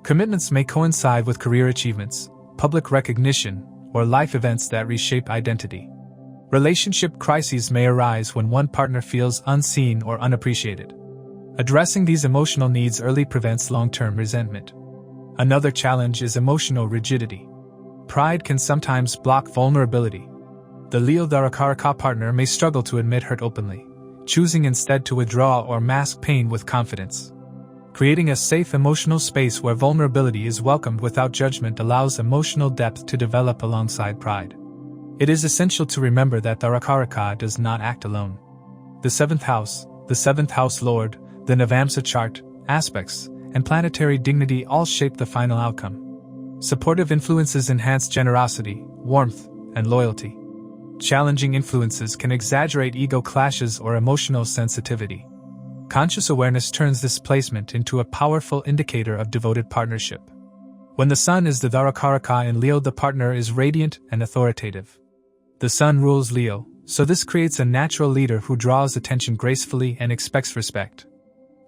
Commitments may coincide with career achievements, public recognition, or life events that reshape identity. Relationship crises may arise when one partner feels unseen or unappreciated. Addressing these emotional needs early prevents long-term resentment. Another challenge is emotional rigidity. Pride can sometimes block vulnerability. The Leo Darakaraka partner may struggle to admit hurt openly, choosing instead to withdraw or mask pain with confidence. Creating a safe emotional space where vulnerability is welcomed without judgment allows emotional depth to develop alongside pride. It is essential to remember that Darakaraka does not act alone. The seventh house lord, the Navamsa chart, aspects, and planetary dignity all shape the final outcome. Supportive influences enhance generosity, warmth, and loyalty. Challenging influences can exaggerate ego clashes or emotional sensitivity. Conscious awareness turns this placement into a powerful indicator of devoted partnership. When the sun is the Darakaraka in Leo, the partner is radiant and authoritative. The sun rules Leo, so this creates a natural leader who draws attention gracefully and expects respect.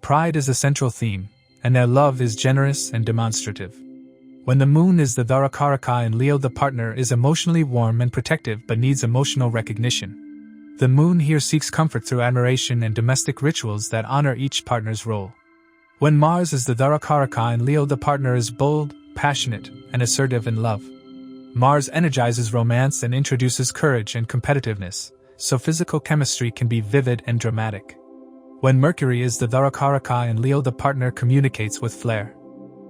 Pride is a central theme, and their love is generous and demonstrative. When the moon is the Darakaraka in Leo, the partner is emotionally warm and protective but needs emotional recognition. The moon here seeks comfort through admiration and domestic rituals that honor each partner's role. When Mars is the Darakaraka in Leo, the partner is bold, passionate, and assertive in love. Mars energizes romance and introduces courage and competitiveness, so physical chemistry can be vivid and dramatic. When Mercury is the Darakaraka in Leo, the partner communicates with flair.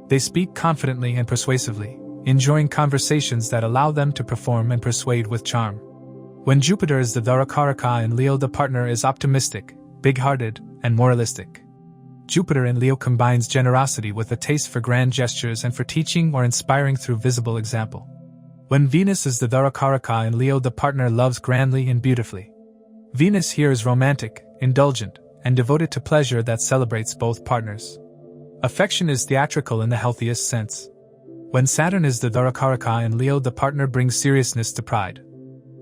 They speak confidently and persuasively, enjoying conversations that allow them to perform and persuade with charm. When Jupiter is the Darakaraka in Leo, the partner is optimistic, big-hearted, and moralistic. Jupiter in Leo combines generosity with a taste for grand gestures and for teaching or inspiring through visible example. When Venus is the Darakaraka in Leo, the partner loves grandly and beautifully. Venus here is romantic, indulgent, and devoted to pleasure that celebrates both partners. Affection is theatrical in the healthiest sense. When Saturn is the Darakaraka in Leo, the partner brings seriousness to pride.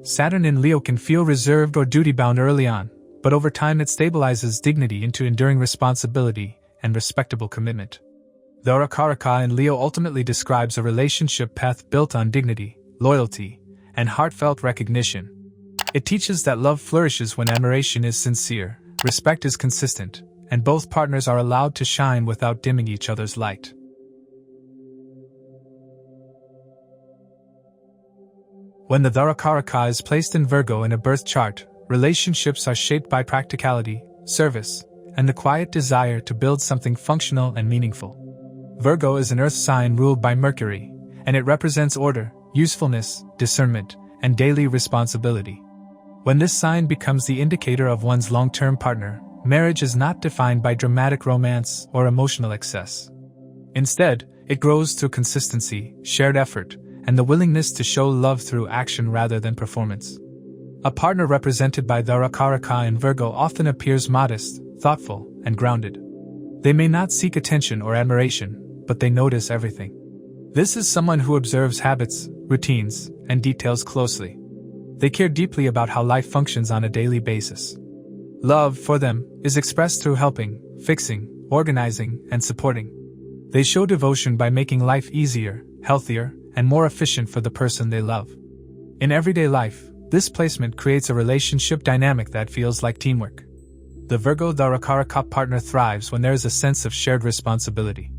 Saturn in Leo can feel reserved or duty-bound early on, but over time it stabilizes dignity into enduring responsibility and respectable commitment. Darakaraka in Leo ultimately describes a relationship path built on dignity, loyalty, and heartfelt recognition. It teaches that love flourishes when admiration is sincere, respect is consistent, and both partners are allowed to shine without dimming each other's light. When the Darakaraka is placed in Virgo in a birth chart, relationships are shaped by practicality, service, and the quiet desire to build something functional and meaningful. Virgo is an earth sign ruled by Mercury, and it represents order, usefulness, discernment, and daily responsibility. When this sign becomes the indicator of one's long-term partner, marriage is not defined by dramatic romance or emotional excess. Instead, it grows through consistency, shared effort, and the willingness to show love through action rather than performance. A partner represented by Darakaraka in Virgo often appears modest, thoughtful, and grounded. They may not seek attention or admiration, but they notice everything. This is someone who observes habits, routines, and details closely. They care deeply about how life functions on a daily basis. Love, for them, is expressed through helping, fixing, organizing, and supporting. They show devotion by making life easier, healthier, and more efficient for the person they love. In everyday life, this placement creates a relationship dynamic that feels like teamwork. The Virgo Darakaraka partner thrives when there is a sense of shared responsibility.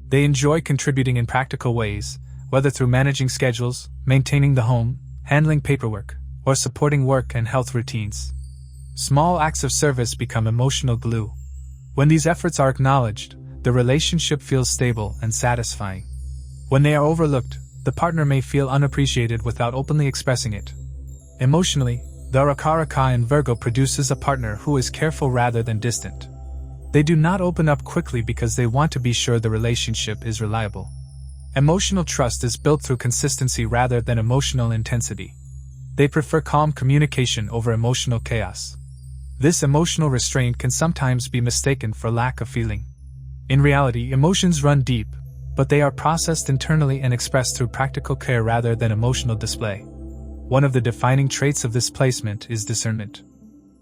They enjoy contributing in practical ways, whether through managing schedules, maintaining the home, handling paperwork, or supporting work and health routines. Small acts of service become emotional glue. When these efforts are acknowledged, the relationship feels stable and satisfying. When they are overlooked, the partner may feel unappreciated without openly expressing it. Emotionally, Darakaraka in Virgo produces a partner who is careful rather than distant. They do not open up quickly because they want to be sure the relationship is reliable. Emotional trust is built through consistency rather than emotional intensity. They prefer calm communication over emotional chaos. This emotional restraint can sometimes be mistaken for lack of feeling. In reality, emotions run deep, but they are processed internally and expressed through practical care rather than emotional display. One of the defining traits of this placement is discernment.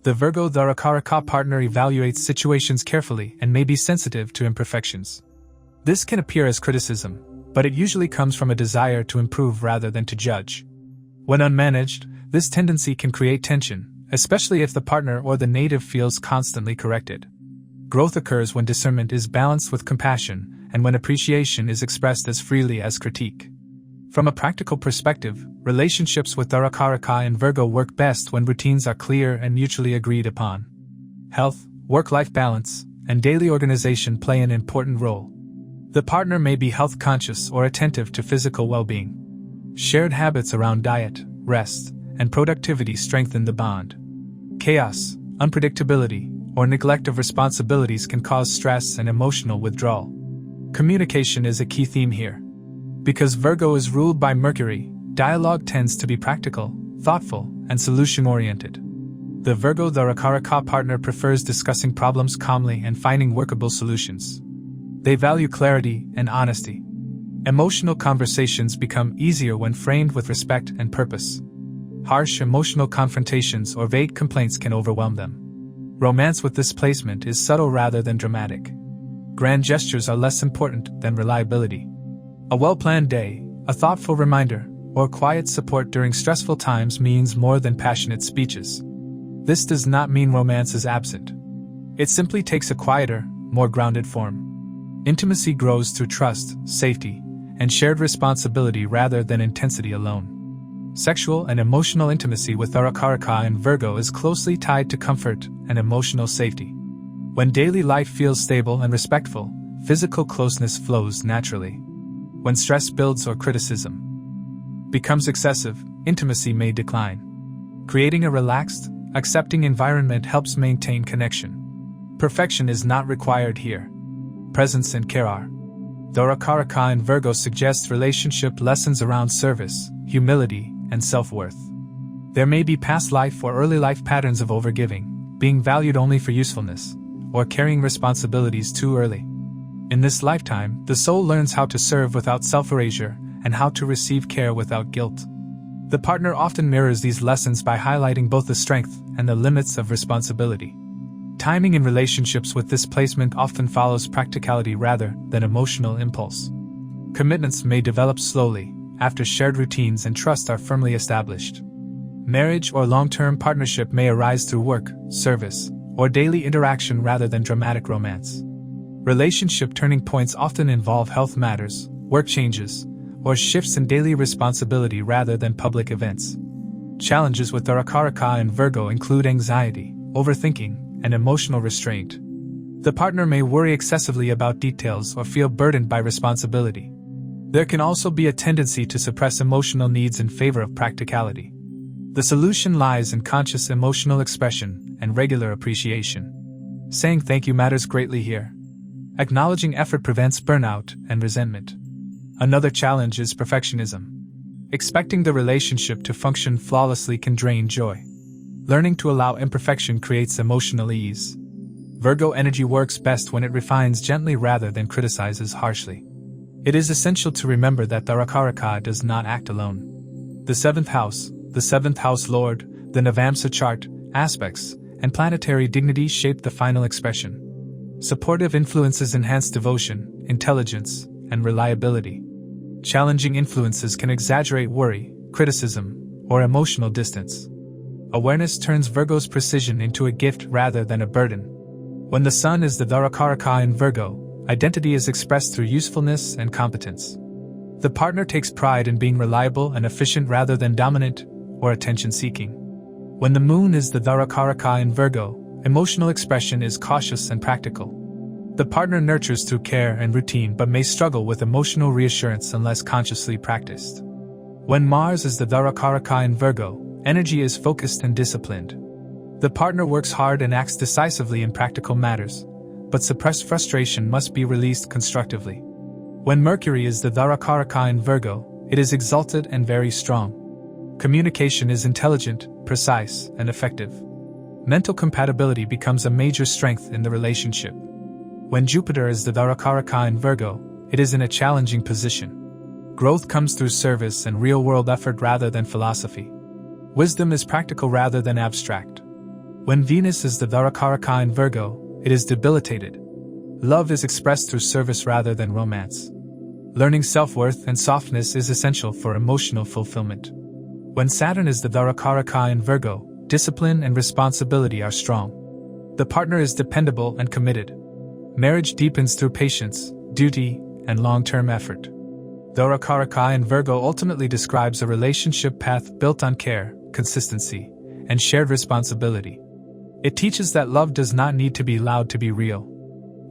The Virgo Darakaraka partner evaluates situations carefully and may be sensitive to imperfections. This can appear as criticism, but it usually comes from a desire to improve rather than to judge. When unmanaged, this tendency can create tension, especially if the partner or the native feels constantly corrected. Growth occurs when discernment is balanced with compassion, and when appreciation is expressed as freely as critique. From a practical perspective, relationships with Darakaraka and Virgo work best when routines are clear and mutually agreed upon. Health, work-life balance, and daily organization play an important role. The partner may be health-conscious or attentive to physical well-being. Shared habits around diet, rest, and productivity strengthen the bond. Chaos, unpredictability, or neglect of responsibilities can cause stress and emotional withdrawal. Communication is a key theme here. Because Virgo is ruled by Mercury, dialogue tends to be practical, thoughtful, and solution-oriented. The Virgo Darakaraka partner prefers discussing problems calmly and finding workable solutions. They value clarity and honesty. Emotional conversations become easier when framed with respect and purpose. Harsh emotional confrontations or vague complaints can overwhelm them. Romance with this placement is subtle rather than dramatic. Grand gestures are less important than reliability. A well-planned day, a thoughtful reminder, or quiet support during stressful times means more than passionate speeches. This does not mean romance is absent. It simply takes a quieter, more grounded form. Intimacy grows through trust, safety, and shared responsibility rather than intensity alone. Sexual and emotional intimacy with Darakaraka and Virgo is closely tied to comfort and emotional safety. When daily life feels stable and respectful, physical closeness flows naturally. When stress builds or criticism becomes excessive, intimacy may decline. Creating a relaxed, accepting environment helps maintain connection. Perfection is not required here. Presence and care are. Darakaraka and Virgo suggest relationship lessons around service, humility, and self-worth. There may be past life or early life patterns of overgiving, being valued only for usefulness, or carrying responsibilities too early. In this lifetime, the soul learns how to serve without self-erasure and how to receive care without guilt. The partner often mirrors these lessons by highlighting both the strength and the limits of responsibility. Timing in relationships with this placement often follows practicality rather than emotional impulse. Commitments may develop slowly, after shared routines and trust are firmly established. Marriage or long-term partnership may arise through work, service, or daily interaction rather than dramatic romance. Relationship turning points often involve health matters, work changes, or shifts in daily responsibility rather than public events. Challenges with Darakaraka and Virgo include anxiety, overthinking, and emotional restraint. The partner may worry excessively about details or feel burdened by responsibility. There can also be a tendency to suppress emotional needs in favor of practicality. The solution lies in conscious emotional expression and regular appreciation. Saying thank you matters greatly here. Acknowledging effort prevents burnout and resentment. Another challenge is perfectionism. Expecting the relationship to function flawlessly can drain joy. Learning to allow imperfection creates emotional ease. Virgo energy works best when it refines gently rather than criticizes harshly. It is essential to remember that Darakaraka does not act alone. The seventh house lord, the Navamsa chart, aspects, and planetary dignity shape the final expression. Supportive influences enhance devotion, intelligence, and reliability. Challenging influences can exaggerate worry, criticism, or emotional distance. Awareness turns Virgo's precision into a gift rather than a burden. When the sun is the Darakaraka in Virgo, identity is expressed through usefulness and competence. The partner takes pride in being reliable and efficient rather than dominant or attention-seeking. When the moon is the Darakaraka in Virgo, emotional expression is cautious and practical. The partner nurtures through care and routine but may struggle with emotional reassurance unless consciously practiced. When Mars is the Darakaraka in Virgo, energy is focused and disciplined. The partner works hard and acts decisively in practical matters, but suppressed frustration must be released constructively. When Mercury is the Darakaraka in Virgo, it is exalted and very strong. Communication is intelligent, precise, and effective. Mental compatibility becomes a major strength in the relationship. When Jupiter is the Darakaraka in Virgo, it is in a challenging position. Growth comes through service and real-world effort rather than philosophy. Wisdom is practical rather than abstract. When Venus is the Darakaraka in Virgo, it is debilitated. Love is expressed through service rather than romance. Learning self-worth and softness is essential for emotional fulfillment. When Saturn is the Darakaraka in Virgo, discipline and responsibility are strong. The partner is dependable and committed. Marriage deepens through patience, duty, and long-term effort. Darakaraka in Virgo ultimately describes a relationship path built on care, consistency, and shared responsibility. It teaches that love does not need to be loud to be real.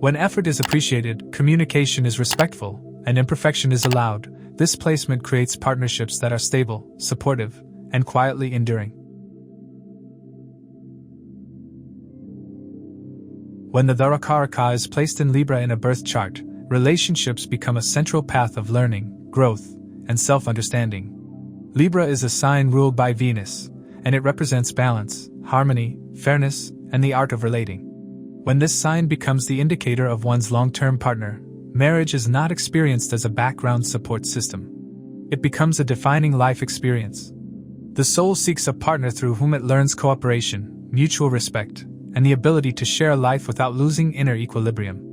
When effort is appreciated, communication is respectful, and imperfection is allowed, this placement creates partnerships that are stable, supportive, and quietly enduring. When the Darakaraka is placed in Libra in a birth chart, relationships become a central path of learning, growth, and self-understanding. Libra is a sign ruled by Venus, and it represents balance, harmony, fairness, and the art of relating. When this sign becomes the indicator of one's long-term partner, marriage is not experienced as a background support system. It becomes a defining life experience. The soul seeks a partner through whom it learns cooperation, mutual respect, and the ability to share life without losing inner equilibrium.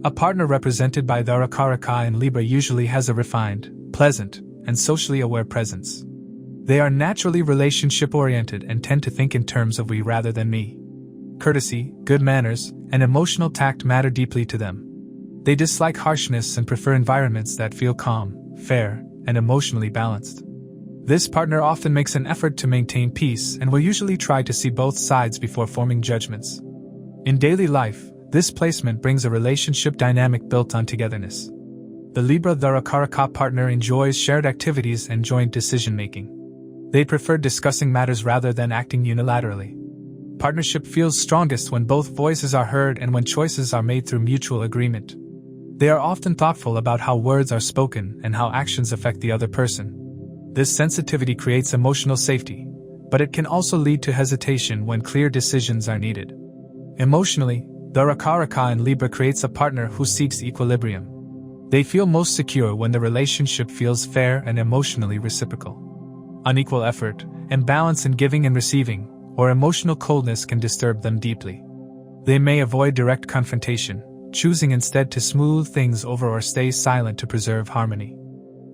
A partner represented by Darakaraka in Libra usually has a refined, pleasant, and socially aware presence. They are naturally relationship-oriented and tend to think in terms of we rather than me. Courtesy, good manners, and emotional tact matter deeply to them. They dislike harshness and prefer environments that feel calm, fair, and emotionally balanced. This partner often makes an effort to maintain peace and will usually try to see both sides before forming judgments. In daily life, this placement brings a relationship dynamic built on togetherness. The Libra Darakaraka partner enjoys shared activities and joint decision-making. They prefer discussing matters rather than acting unilaterally. Partnership feels strongest when both voices are heard and when choices are made through mutual agreement. They are often thoughtful about how words are spoken and how actions affect the other person. This sensitivity creates emotional safety, but it can also lead to hesitation when clear decisions are needed. Emotionally, Darakaraka in Libra creates a partner who seeks equilibrium. They feel most secure when the relationship feels fair and emotionally reciprocal. Unequal effort, imbalance in giving and receiving, or emotional coldness can disturb them deeply. They may avoid direct confrontation, choosing instead to smooth things over or stay silent to preserve harmony.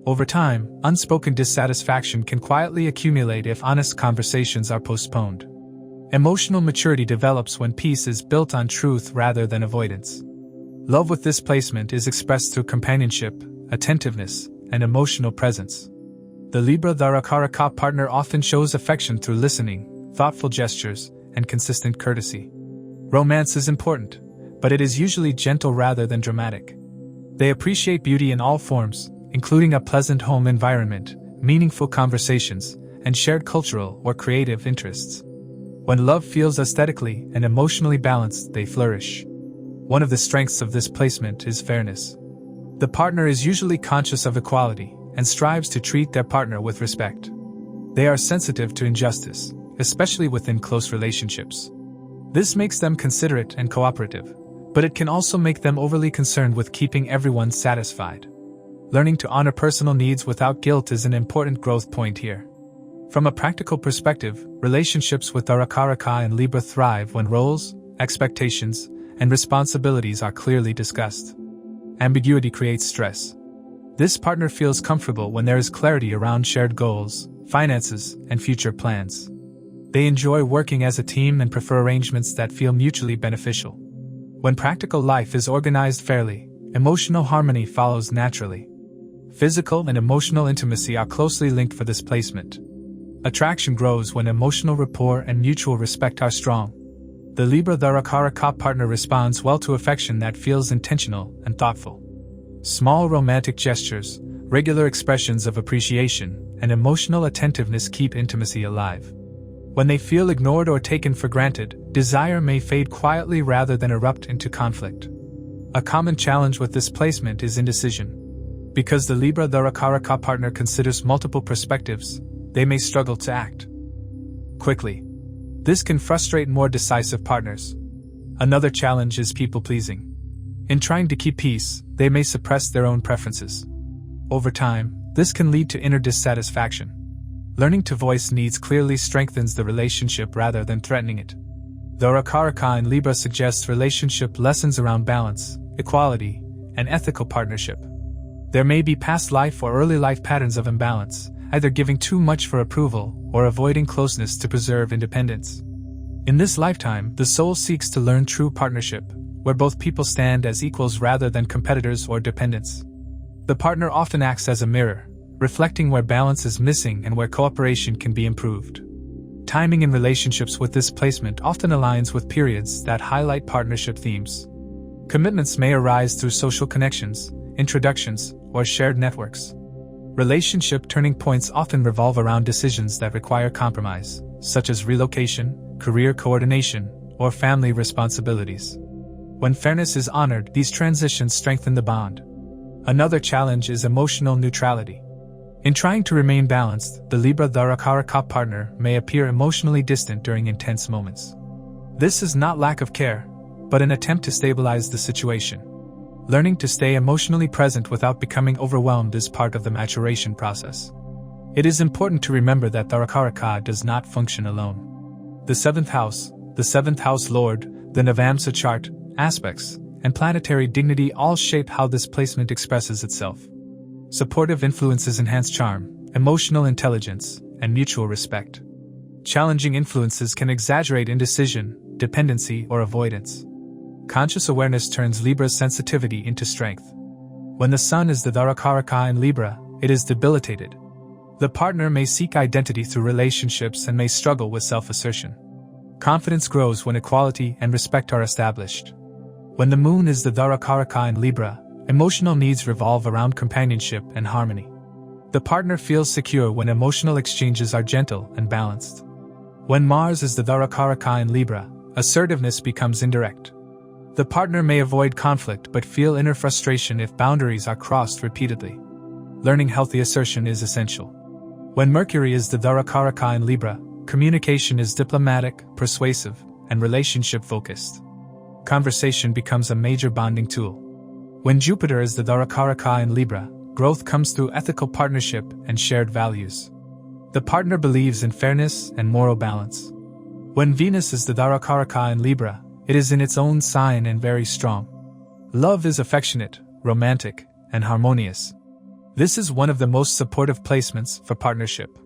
Over time, unspoken dissatisfaction can quietly accumulate if honest conversations are postponed. Emotional maturity develops when peace is built on truth rather than avoidance. Love with this placement is expressed through companionship, attentiveness, and emotional presence. The Libra Darakaraka partner often shows affection through listening, thoughtful gestures, and consistent courtesy. Romance is important, but it is usually gentle rather than dramatic. They appreciate beauty in all forms, including a pleasant home environment, meaningful conversations, and shared cultural or creative interests. When love feels aesthetically and emotionally balanced, they flourish. One of the strengths of this placement is fairness. The partner is usually conscious of equality and strives to treat their partner with respect. They are sensitive to injustice, especially within close relationships. This makes them considerate and cooperative, but it can also make them overly concerned with keeping everyone satisfied. Learning to honor personal needs without guilt is an important growth point here. From a practical perspective, relationships with Darakaraka and Libra thrive when roles, expectations, and responsibilities are clearly discussed. Ambiguity creates stress. This partner feels comfortable when there is clarity around shared goals, finances, and future plans. They enjoy working as a team and prefer arrangements that feel mutually beneficial. When practical life is organized fairly, emotional harmony follows naturally. Physical and emotional intimacy are closely linked for this placement. Attraction grows when emotional rapport and mutual respect are strong. The Libra Darakaraka partner responds well to affection that feels intentional and thoughtful. Small romantic gestures, regular expressions of appreciation, and emotional attentiveness keep intimacy alive. When they feel ignored or taken for granted, desire may fade quietly rather than erupt into conflict. A common challenge with this placement is indecision. Because the Libra Darakaraka partner considers multiple perspectives, they may struggle to act quickly. This can frustrate more decisive partners. Another challenge is people-pleasing. In trying to keep peace, they may suppress their own preferences. Over time, this can lead to inner dissatisfaction. Learning to voice needs clearly strengthens the relationship rather than threatening it. Darakaraka in Libra suggests relationship lessons around balance, equality, and ethical partnership. There may be past life or early life patterns of imbalance, either giving too much for approval or avoiding closeness to preserve independence. In this lifetime, the soul seeks to learn true partnership, where both people stand as equals rather than competitors or dependents. The partner often acts as a mirror, reflecting where balance is missing and where cooperation can be improved. Timing in relationships with this placement often aligns with periods that highlight partnership themes. Commitments may arise through social connections, introductions, or shared networks. Relationship turning points often revolve around decisions that require compromise, such as relocation, career coordination, or family responsibilities. When fairness is honored, these transitions strengthen the bond. Another challenge is emotional neutrality. In trying to remain balanced, the Libra Darakaraka partner may appear emotionally distant during intense moments. This is not lack of care, but an attempt to stabilize the situation. Learning to stay emotionally present without becoming overwhelmed is part of the maturation process. It is important to remember that Darakaraka does not function alone. The seventh house lord, the Navamsa chart, aspects, and planetary dignity all shape how this placement expresses itself. Supportive influences enhance charm, emotional intelligence, and mutual respect. Challenging influences can exaggerate indecision, dependency, or avoidance. Conscious awareness turns Libra's sensitivity into strength. When the sun is the Darakaraka in Libra, it is debilitated. The partner may seek identity through relationships and may struggle with self-assertion. Confidence grows when equality and respect are established. When the moon is the Darakaraka in Libra, emotional needs revolve around companionship and harmony. The partner feels secure when emotional exchanges are gentle and balanced. When Mars is the Darakaraka in Libra, assertiveness becomes indirect. The partner may avoid conflict but feel inner frustration if boundaries are crossed repeatedly. Learning healthy assertion is essential. When Mercury is the Darakaraka in Libra, communication is diplomatic, persuasive, and relationship-focused. Conversation becomes a major bonding tool. When Jupiter is the Darakaraka in Libra, growth comes through ethical partnership and shared values. The partner believes in fairness and moral balance. When Venus is the Darakaraka in Libra, it is in its own sign and very strong. Love is affectionate, romantic, and harmonious. This is one of the most supportive placements for partnership.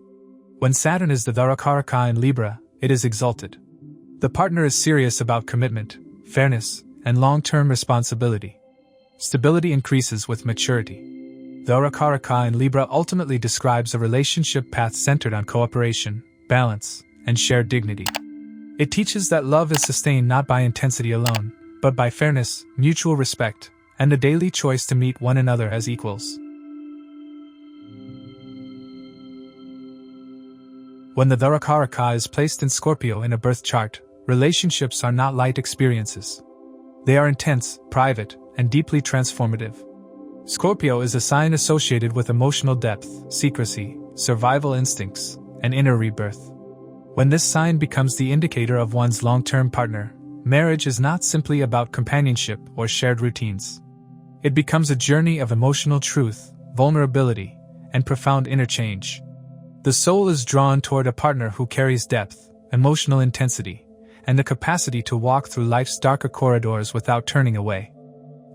When Saturn is the Darakaraka in Libra, it is exalted. The partner is serious about commitment, fairness, and long-term responsibility. Stability increases with maturity. Darakaraka in Libra ultimately describes a relationship path centered on cooperation, balance, and shared dignity. It teaches that love is sustained not by intensity alone, but by fairness, mutual respect, and the daily choice to meet one another as equals. When the Darakaraka is placed in Scorpio in a birth chart, relationships are not light experiences. They are intense, private, and deeply transformative. Scorpio is a sign associated with emotional depth, secrecy, survival instincts, and inner rebirth. When this sign becomes the indicator of one's long-term partner, marriage is not simply about companionship or shared routines. It becomes a journey of emotional truth, vulnerability, and profound inner change. The soul is drawn toward a partner who carries depth, emotional intensity, and the capacity to walk through life's darker corridors without turning away.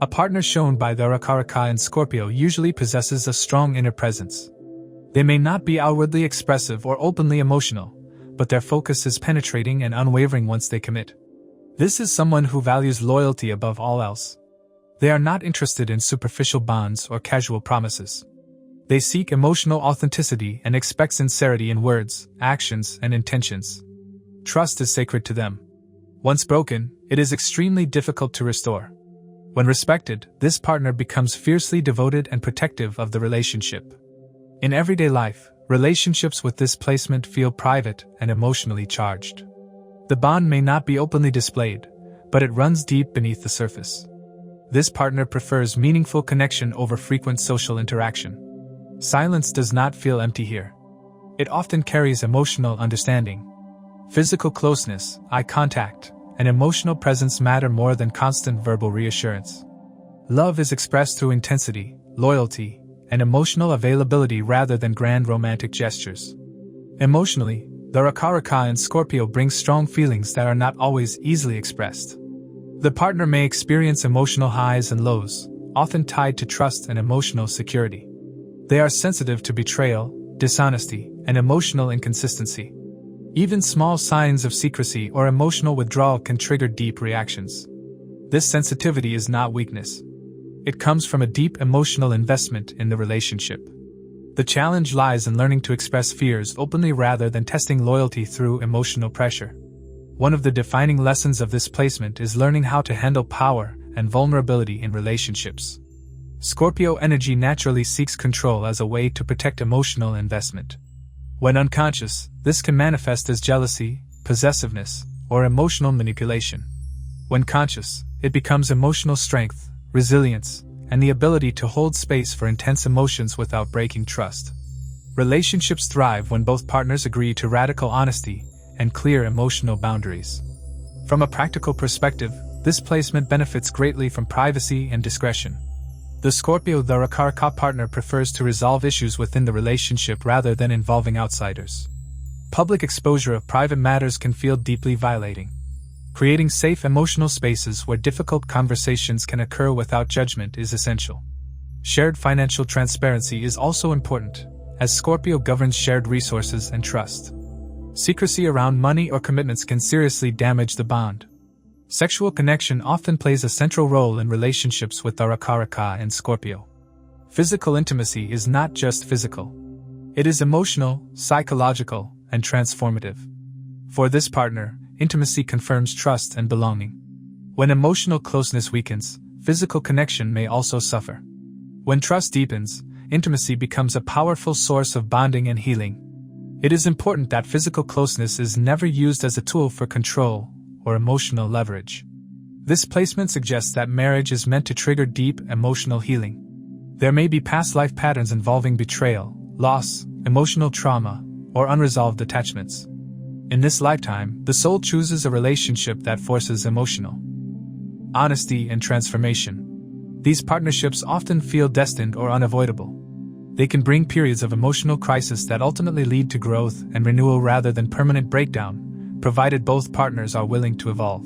A partner shown by Darakaraka in Scorpio usually possesses a strong inner presence. They may not be outwardly expressive or openly emotional, but their focus is penetrating and unwavering once they commit. This is someone who values loyalty above all else. They are not interested in superficial bonds or casual promises. They seek emotional authenticity and expect sincerity in words, actions, and intentions. Trust is sacred to them. Once broken, it is extremely difficult to restore. When respected, this partner becomes fiercely devoted and protective of the relationship. In everyday life, relationships with this placement feel private and emotionally charged. The bond may not be openly displayed, but it runs deep beneath the surface. This partner prefers meaningful connection over frequent social interaction. Silence does not feel empty here. It often carries emotional understanding. Physical closeness, eye contact, and emotional presence matter more than constant verbal reassurance. Love is expressed through intensity, loyalty, and emotional availability rather than grand romantic gestures. Emotionally, Darakaraka in Scorpio brings strong feelings that are not always easily expressed. The partner may experience emotional highs and lows, often tied to trust and emotional security. They are sensitive to betrayal, dishonesty, and emotional inconsistency. Even small signs of secrecy or emotional withdrawal can trigger deep reactions. This sensitivity is not weakness. It comes from a deep emotional investment in the relationship. The challenge lies in learning to express fears openly rather than testing loyalty through emotional pressure. One of the defining lessons of this placement is learning how to handle power and vulnerability in relationships. Scorpio energy naturally seeks control as a way to protect emotional investment. When unconscious, this can manifest as jealousy, possessiveness, or emotional manipulation. When conscious, it becomes emotional strength, resilience, and the ability to hold space for intense emotions without breaking trust. Relationships thrive when both partners agree to radical honesty and clear emotional boundaries. From a practical perspective, this placement benefits greatly from privacy and discretion. The Scorpio Darakaraka partner prefers to resolve issues within the relationship rather than involving outsiders. Public exposure of private matters can feel deeply violating. Creating safe emotional spaces where difficult conversations can occur without judgment is essential. Shared financial transparency is also important, as Scorpio governs shared resources and trust. Secrecy around money or commitments can seriously damage the bond. Sexual connection often plays a central role in relationships with Darakaraka and Scorpio. Physical intimacy is not just physical. It is emotional, psychological, and transformative. For this partner, intimacy confirms trust and belonging. When emotional closeness weakens, physical connection may also suffer. When trust deepens, intimacy becomes a powerful source of bonding and healing. It is important that physical closeness is never used as a tool for control or emotional leverage. This placement suggests that marriage is meant to trigger deep emotional healing. There may be past life patterns involving betrayal, loss, emotional trauma, or unresolved attachments. In this lifetime, the soul chooses a relationship that forces emotional honesty and transformation. These partnerships often feel destined or unavoidable. They can bring periods of emotional crisis that ultimately lead to growth and renewal rather than permanent breakdown, provided both partners are willing to evolve.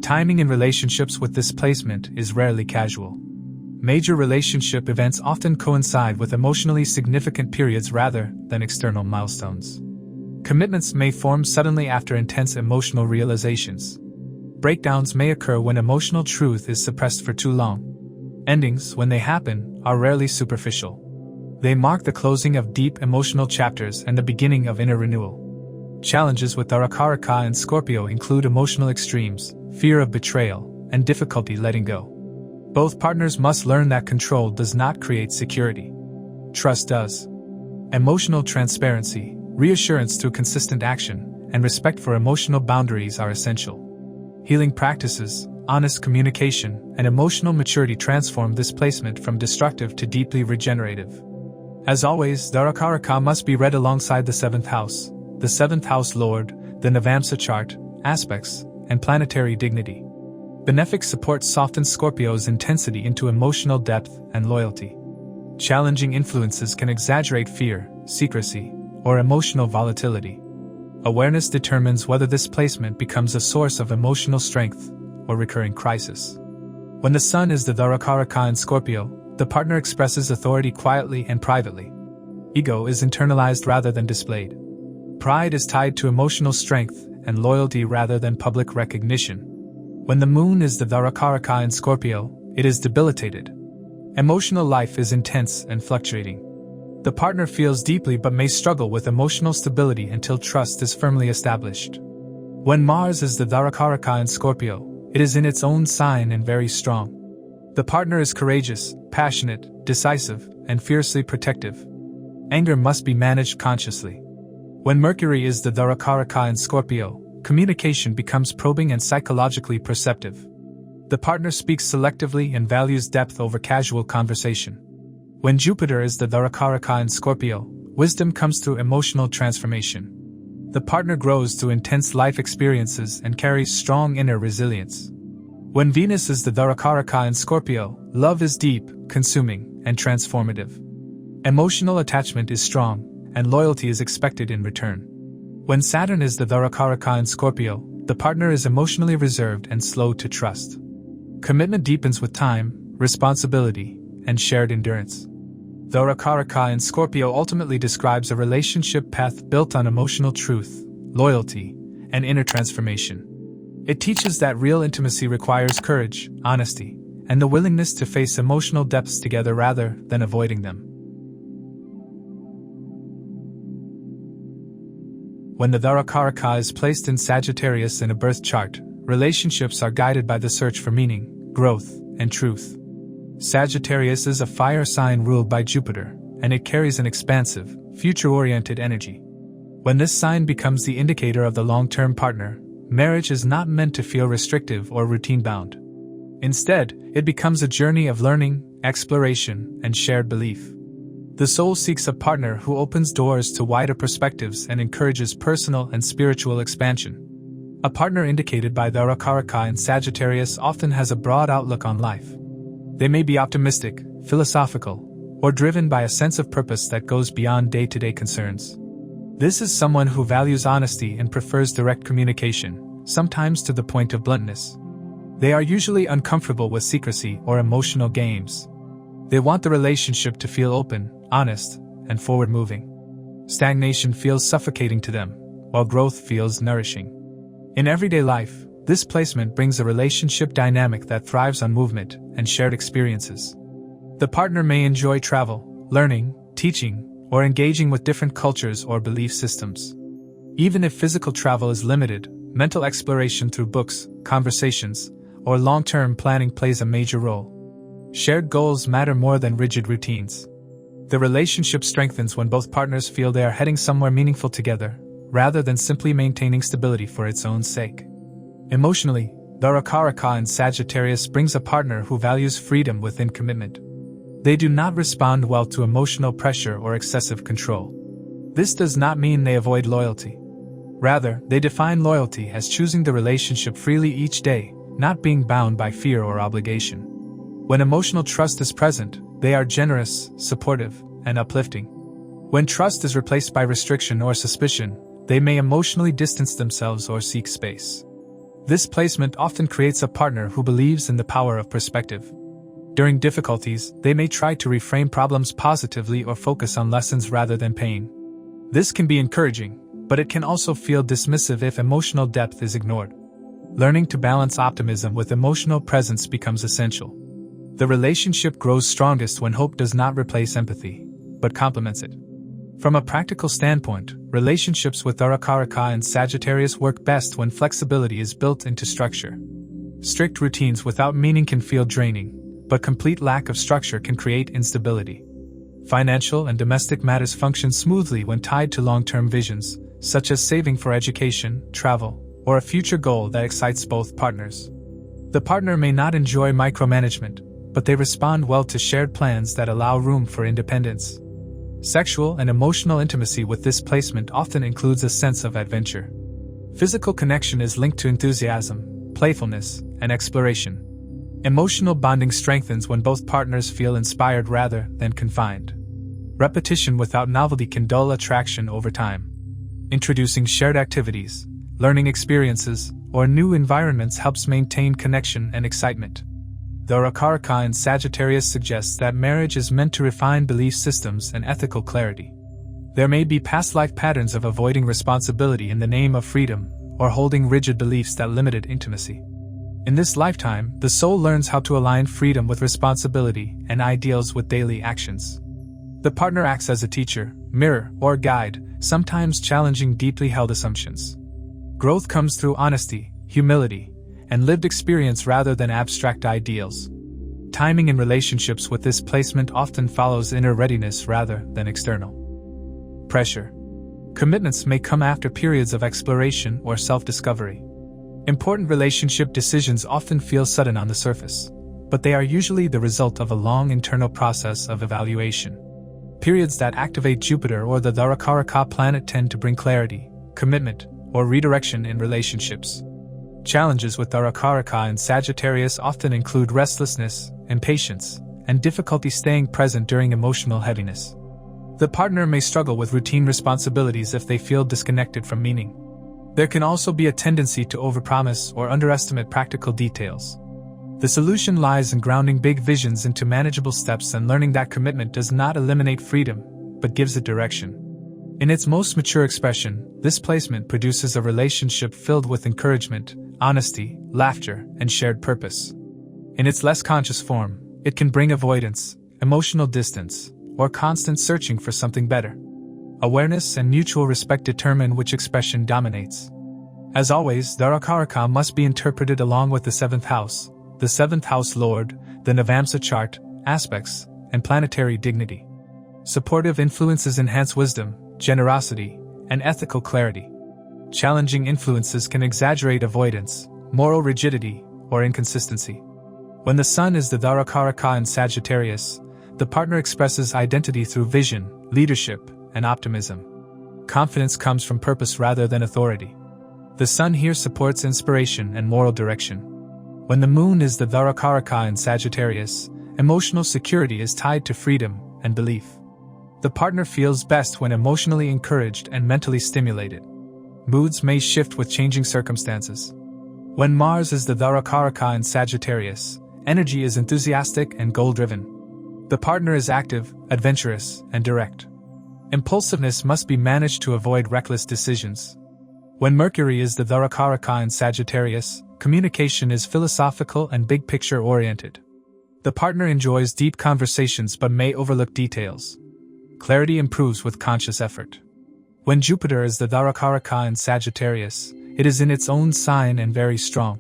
Timing in relationships with this placement is rarely casual. Major relationship events often coincide with emotionally significant periods rather than external milestones. Commitments may form suddenly after intense emotional realizations. Breakdowns may occur when emotional truth is suppressed for too long. Endings, when they happen, are rarely superficial. They mark the closing of deep emotional chapters and the beginning of inner renewal. Challenges with Darakaraka and Scorpio include emotional extremes, fear of betrayal, and difficulty letting go. Both partners must learn that control does not create security. Trust does. Emotional transparency, reassurance through consistent action, and respect for emotional boundaries are essential. Healing practices, honest communication, and emotional maturity transform this placement from destructive to deeply regenerative. As always, Darakaraka must be read alongside the 7th house, the 7th house lord, the Navamsa chart, aspects, and planetary dignity. Benefic support softens Scorpio's intensity into emotional depth and loyalty. Challenging influences can exaggerate fear, secrecy, or emotional volatility. Awareness determines whether this placement becomes a source of emotional strength or recurring crisis. When the sun is the Darakaraka in Scorpio, the partner expresses authority quietly and privately. Ego is internalized rather than displayed. Pride is tied to emotional strength and loyalty rather than public recognition. When the moon is the Darakaraka in Scorpio, it is debilitated. Emotional life is intense and fluctuating. The partner feels deeply but may struggle with emotional stability until trust is firmly established. When Mars is the Darakaraka in Scorpio, it is in its own sign and very strong. The partner is courageous, passionate, decisive, and fiercely protective. Anger must be managed consciously. When Mercury is the Darakaraka in Scorpio, communication becomes probing and psychologically perceptive. The partner speaks selectively and values depth over casual conversation. When Jupiter is the Darakaraka in Scorpio, wisdom comes through emotional transformation. The partner grows through intense life experiences and carries strong inner resilience. When Venus is the Darakaraka in Scorpio, love is deep, consuming, and transformative. Emotional attachment is strong, and loyalty is expected in return. When Saturn is the Darakaraka in Scorpio, the partner is emotionally reserved and slow to trust. Commitment deepens with time, responsibility, and shared endurance. Darakaraka in Scorpio ultimately describes a relationship path built on emotional truth, loyalty, and inner transformation. It teaches that real intimacy requires courage, honesty, and the willingness to face emotional depths together rather than avoiding them. When the Darakaraka is placed in Sagittarius in a birth chart, relationships are guided by the search for meaning, growth, and truth. Sagittarius is a fire sign ruled by Jupiter, and it carries an expansive, future-oriented energy. When this sign becomes the indicator of the long-term partner, marriage is not meant to feel restrictive or routine-bound. Instead, it becomes a journey of learning, exploration, and shared belief. The soul seeks a partner who opens doors to wider perspectives and encourages personal and spiritual expansion. A partner indicated by the Darakaraka in Sagittarius often has a broad outlook on life. They may be optimistic, philosophical, or driven by a sense of purpose that goes beyond day-to-day concerns. This is someone who values honesty and prefers direct communication, sometimes to the point of bluntness. They are usually uncomfortable with secrecy or emotional games. They want the relationship to feel open, honest, and forward-moving. Stagnation feels suffocating to them, while growth feels nourishing. In everyday life, this placement brings a relationship dynamic that thrives on movement and shared experiences. The partner may enjoy travel, learning, teaching, or engaging with different cultures or belief systems. Even if physical travel is limited, mental exploration through books, conversations, or long-term planning plays a major role. Shared goals matter more than rigid routines. The relationship strengthens when both partners feel they are heading somewhere meaningful together, rather than simply maintaining stability for its own sake. Emotionally, Darakaraka in Sagittarius brings a partner who values freedom within commitment. They do not respond well to emotional pressure or excessive control. This does not mean they avoid loyalty. Rather, they define loyalty as choosing the relationship freely each day, not being bound by fear or obligation. When emotional trust is present, they are generous, supportive, and uplifting. When trust is replaced by restriction or suspicion, they may emotionally distance themselves or seek space. This placement often creates a partner who believes in the power of perspective. During difficulties, they may try to reframe problems positively or focus on lessons rather than pain. This can be encouraging, but it can also feel dismissive if emotional depth is ignored. Learning to balance optimism with emotional presence becomes essential. The relationship grows strongest when hope does not replace empathy, but complements it. From a practical standpoint, relationships with Darakaraka and Sagittarius work best when flexibility is built into structure. Strict routines without meaning can feel draining, but complete lack of structure can create instability. Financial and domestic matters function smoothly when tied to long-term visions, such as saving for education, travel, or a future goal that excites both partners. The partner may not enjoy micromanagement, but they respond well to shared plans that allow room for independence. Sexual and emotional intimacy with this placement often includes a sense of adventure. Physical connection is linked to enthusiasm, playfulness, and exploration. Emotional bonding strengthens when both partners feel inspired rather than confined. Repetition without novelty can dull attraction over time. Introducing shared activities, learning experiences, or new environments helps maintain connection and excitement. Darakaraka in Sagittarius suggests that marriage is meant to refine belief systems and ethical clarity. There may be past life patterns of avoiding responsibility in the name of freedom, or holding rigid beliefs that limited intimacy. In this lifetime, the soul learns how to align freedom with responsibility and ideals with daily actions. The partner acts as a teacher, mirror, or guide, sometimes challenging deeply held assumptions. Growth comes through honesty, humility, and lived experience rather than abstract ideals. Timing in relationships with this placement often follows inner readiness rather than external pressure. Commitments may come after periods of exploration or self-discovery. Important relationship decisions often feel sudden on the surface, but they are usually the result of a long internal process of evaluation. Periods that activate Jupiter or the Darakaraka planet tend to bring clarity, commitment, or redirection in relationships. Challenges with Darakaraka and Sagittarius often include restlessness, impatience, and difficulty staying present during emotional heaviness. The partner may struggle with routine responsibilities if they feel disconnected from meaning. There can also be a tendency to overpromise or underestimate practical details. The solution lies in grounding big visions into manageable steps and learning that commitment does not eliminate freedom, but gives it direction. In its most mature expression, this placement produces a relationship filled with encouragement, honesty, laughter, and shared purpose. In its less conscious form, it can bring avoidance, emotional distance, or constant searching for something better. Awareness and mutual respect determine which expression dominates. As always, Darakaraka must be interpreted along with the 7th house, the 7th house lord, the Navamsa chart, aspects, and planetary dignity. Supportive influences enhance wisdom, generosity, and ethical clarity. Challenging influences can exaggerate avoidance, moral rigidity, or inconsistency. When the sun is the Darakaraka in Sagittarius, the partner expresses identity through vision, leadership, and optimism. Confidence comes from purpose rather than authority. The sun here supports inspiration and moral direction. When the moon is the Darakaraka in Sagittarius, emotional security is tied to freedom and belief. The partner feels best when emotionally encouraged and mentally stimulated. Moods may shift with changing circumstances. When Mars is the Darakaraka in Sagittarius, energy is enthusiastic and goal-driven. The partner is active, adventurous, and direct. Impulsiveness must be managed to avoid reckless decisions. When Mercury is the Darakaraka in Sagittarius, communication is philosophical and big-picture oriented. The partner enjoys deep conversations but may overlook details. Clarity improves with conscious effort. When Jupiter is the Darakaraka in Sagittarius, it is in its own sign and very strong.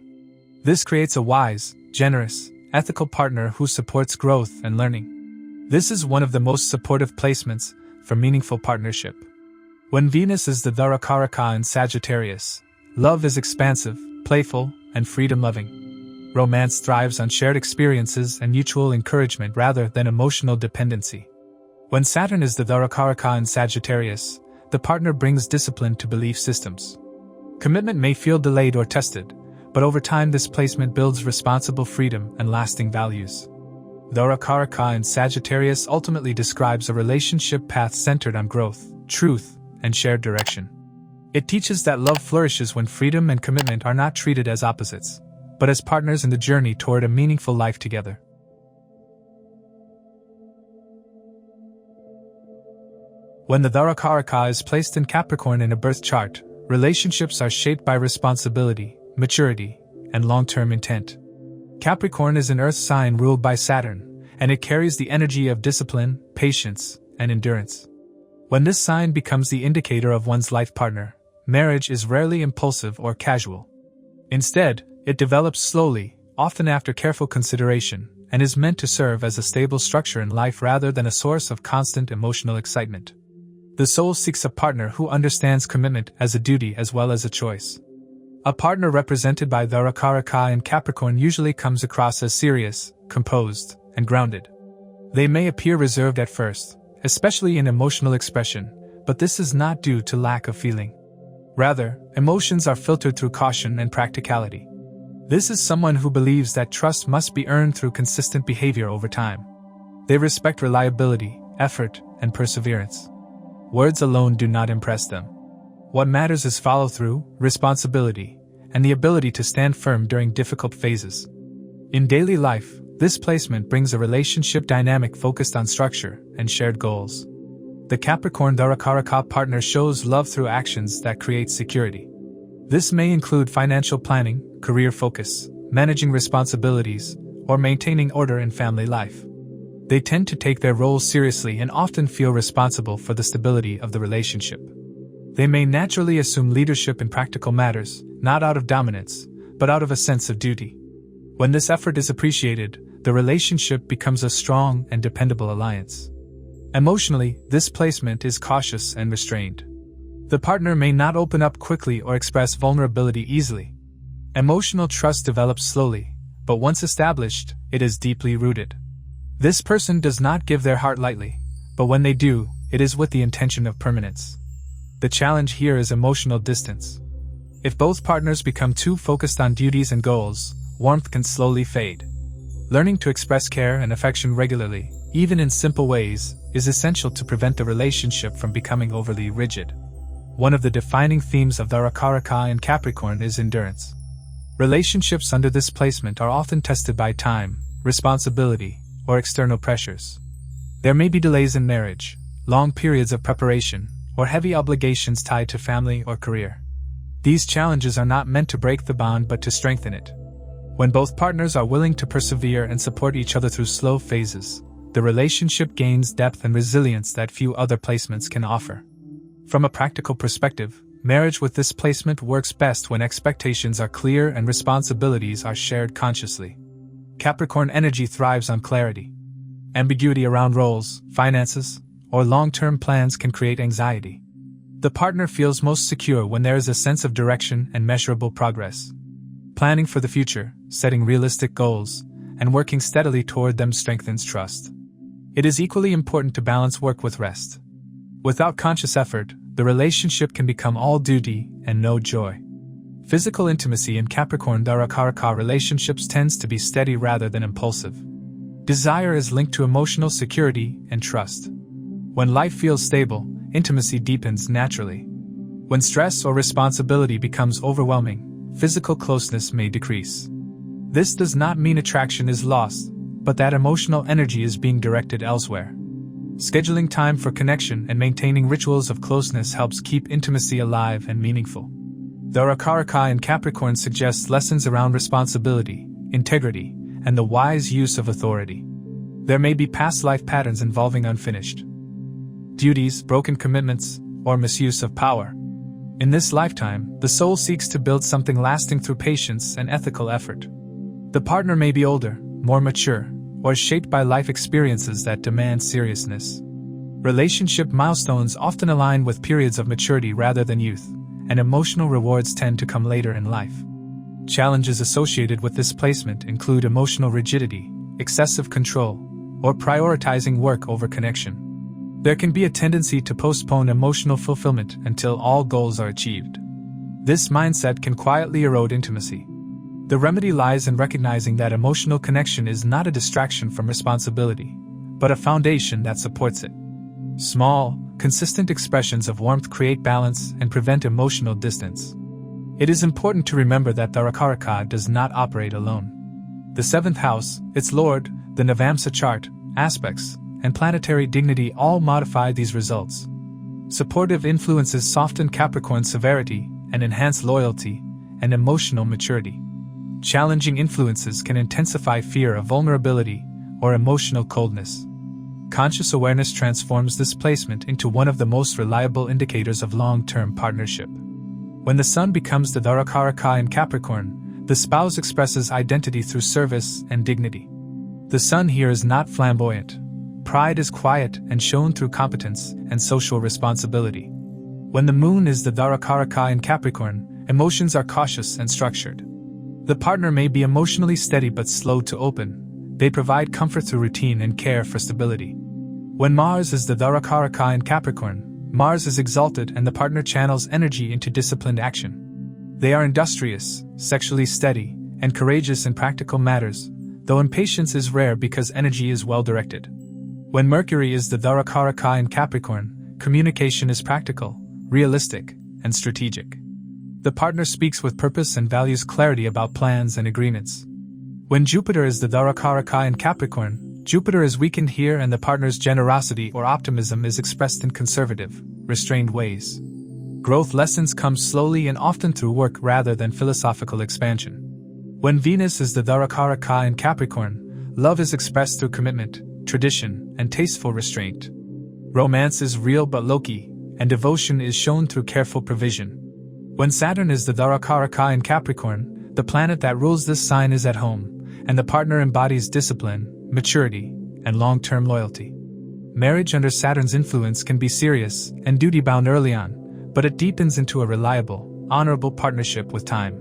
This creates a wise, generous, ethical partner who supports growth and learning. This is one of the most supportive placements for meaningful partnership. When Venus is the Darakaraka in Sagittarius, love is expansive, playful, and freedom-loving. Romance thrives on shared experiences and mutual encouragement rather than emotional dependency. When Saturn is the Darakaraka in Sagittarius, the partner brings discipline to belief systems. Commitment may feel delayed or tested, but over time this placement builds responsible freedom and lasting values. Darakaraka in Sagittarius ultimately describes a relationship path centered on growth, truth, and shared direction. It teaches that love flourishes when freedom and commitment are not treated as opposites, but as partners in the journey toward a meaningful life together. When the Darakaraka is placed in Capricorn in a birth chart, relationships are shaped by responsibility, maturity, and long-term intent. Capricorn is an earth sign ruled by Saturn, and it carries the energy of discipline, patience, and endurance. When this sign becomes the indicator of one's life partner, marriage is rarely impulsive or casual. Instead, it develops slowly, often after careful consideration, and is meant to serve as a stable structure in life rather than a source of constant emotional excitement. The soul seeks a partner who understands commitment as a duty as well as a choice. A partner represented by Darakaraka in Capricorn usually comes across as serious, composed, and grounded. They may appear reserved at first, especially in emotional expression, but this is not due to lack of feeling. Rather, emotions are filtered through caution and practicality. This is someone who believes that trust must be earned through consistent behavior over time. They respect reliability, effort, and perseverance. Words alone do not impress them. What matters is follow-through, responsibility, and the ability to stand firm during difficult phases. In daily life, this placement brings a relationship dynamic focused on structure and shared goals. The Capricorn Darakaraka partner shows love through actions that create security. This may include financial planning, career focus, managing responsibilities, or maintaining order in family life. They tend to take their roles seriously and often feel responsible for the stability of the relationship. They may naturally assume leadership in practical matters, not out of dominance, but out of a sense of duty. When this effort is appreciated, the relationship becomes a strong and dependable alliance. Emotionally, this placement is cautious and restrained. The partner may not open up quickly or express vulnerability easily. Emotional trust develops slowly, but once established, it is deeply rooted. This person does not give their heart lightly, but when they do, it is with the intention of permanence. The challenge here is emotional distance. If both partners become too focused on duties and goals, warmth can slowly fade. Learning to express care and affection regularly, even in simple ways, is essential to prevent the relationship from becoming overly rigid. One of the defining themes of Darakaraka in Capricorn is endurance. Relationships under this placement are often tested by time, responsibility, or external pressures. There may be delays in marriage, long periods of preparation, or heavy obligations tied to family or career. These challenges are not meant to break the bond but to strengthen it. When both partners are willing to persevere and support each other through slow phases, the relationship gains depth and resilience that few other placements can offer. From a practical perspective, marriage with this placement works best when expectations are clear and responsibilities are shared consciously. Capricorn energy thrives on clarity. Ambiguity around roles, finances, or long-term plans can create anxiety. The partner feels most secure when there is a sense of direction and measurable progress. Planning for the future, setting realistic goals, and working steadily toward them strengthens trust. It is equally important to balance work with rest. Without conscious effort, the relationship can become all duty and no joy. Physical intimacy in Capricorn Darakaraka relationships tends to be steady rather than impulsive. Desire is linked to emotional security and trust. When life feels stable, intimacy deepens naturally. When stress or responsibility becomes overwhelming, physical closeness may decrease. This does not mean attraction is lost, but that emotional energy is being directed elsewhere. Scheduling time for connection and maintaining rituals of closeness helps keep intimacy alive and meaningful. Darakaraka in Capricorn suggests lessons around responsibility, integrity, and the wise use of authority. There may be past life patterns involving unfinished duties, broken commitments, or misuse of power. In this lifetime, the soul seeks to build something lasting through patience and ethical effort. The partner may be older, more mature, or shaped by life experiences that demand seriousness. Relationship milestones often align with periods of maturity rather than youth, and emotional rewards tend to come later in life. Challenges associated with this placement include emotional rigidity, excessive control, or prioritizing work over connection. There can be a tendency to postpone emotional fulfillment until all goals are achieved. This mindset can quietly erode intimacy. The remedy lies in recognizing that emotional connection is not a distraction from responsibility, but a foundation that supports it. Small, consistent expressions of warmth create balance and prevent emotional distance. It is important to remember that Darakaraka does not operate alone. The seventh house, its lord, the Navamsa chart, aspects, and planetary dignity all modify these results. Supportive influences soften Capricorn's severity and enhance loyalty and emotional maturity. Challenging influences can intensify fear of vulnerability or emotional coldness. Conscious awareness transforms this placement into one of the most reliable indicators of long-term partnership. When the sun becomes the Darakaraka in Capricorn, the spouse expresses identity through service and dignity. The sun here is not flamboyant. Pride is quiet and shown through competence and social responsibility. When the moon is the Darakaraka in Capricorn, emotions are cautious and structured. The partner may be emotionally steady but slow to open. They provide comfort through routine and care for stability. When Mars is the Darakaraka in Capricorn, Mars is exalted and the partner channels energy into disciplined action. They are industrious, sexually steady, and courageous in practical matters, though impatience is rare because energy is well directed. When Mercury is the Darakaraka in Capricorn, communication is practical, realistic, and strategic. The partner speaks with purpose and values clarity about plans and agreements. When Jupiter is the Darakaraka in Capricorn, Jupiter is weakened here and the partner's generosity or optimism is expressed in conservative, restrained ways. Growth lessons come slowly and often through work rather than philosophical expansion. When Venus is the Darakaraka in Capricorn, love is expressed through commitment, tradition, and tasteful restraint. Romance is real but low-key, and devotion is shown through careful provision. When Saturn is the Darakaraka in Capricorn, the planet that rules this sign is at home, and the partner embodies discipline, maturity, and long-term loyalty. Marriage under Saturn's influence can be serious and duty-bound early on, but it deepens into a reliable, honorable partnership with time.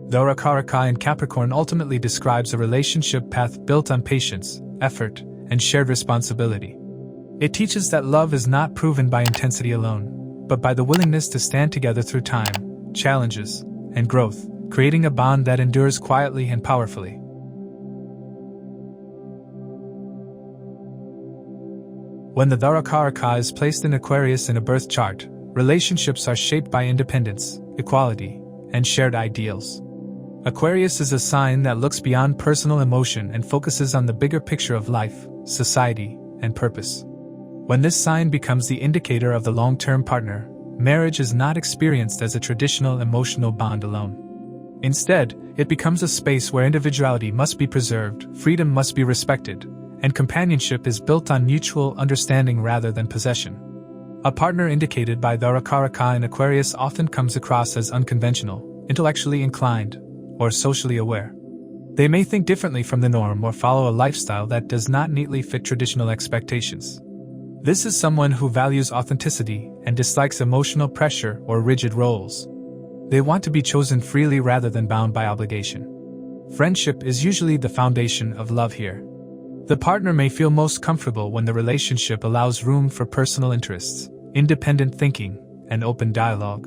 Darakaraka in Capricorn ultimately describes a relationship path built on patience, effort, and shared responsibility. It teaches that love is not proven by intensity alone, but by the willingness to stand together through time, challenges, and growth, creating a bond that endures quietly and powerfully. When the Darakaraka is placed in Aquarius in a birth chart, relationships are shaped by independence, equality, and shared ideals. Aquarius is a sign that looks beyond personal emotion and focuses on the bigger picture of life, society, and purpose. When this sign becomes the indicator of the long-term partner, marriage is not experienced as a traditional emotional bond alone. Instead, it becomes a space where individuality must be preserved, freedom must be respected, and companionship is built on mutual understanding rather than possession. A partner indicated by Darakaraka in Aquarius often comes across as unconventional, intellectually inclined, or socially aware. They may think differently from the norm or follow a lifestyle that does not neatly fit traditional expectations. This is someone who values authenticity and dislikes emotional pressure or rigid roles. They want to be chosen freely rather than bound by obligation. Friendship is usually the foundation of love here. The partner may feel most comfortable when the relationship allows room for personal interests, independent thinking, and open dialogue.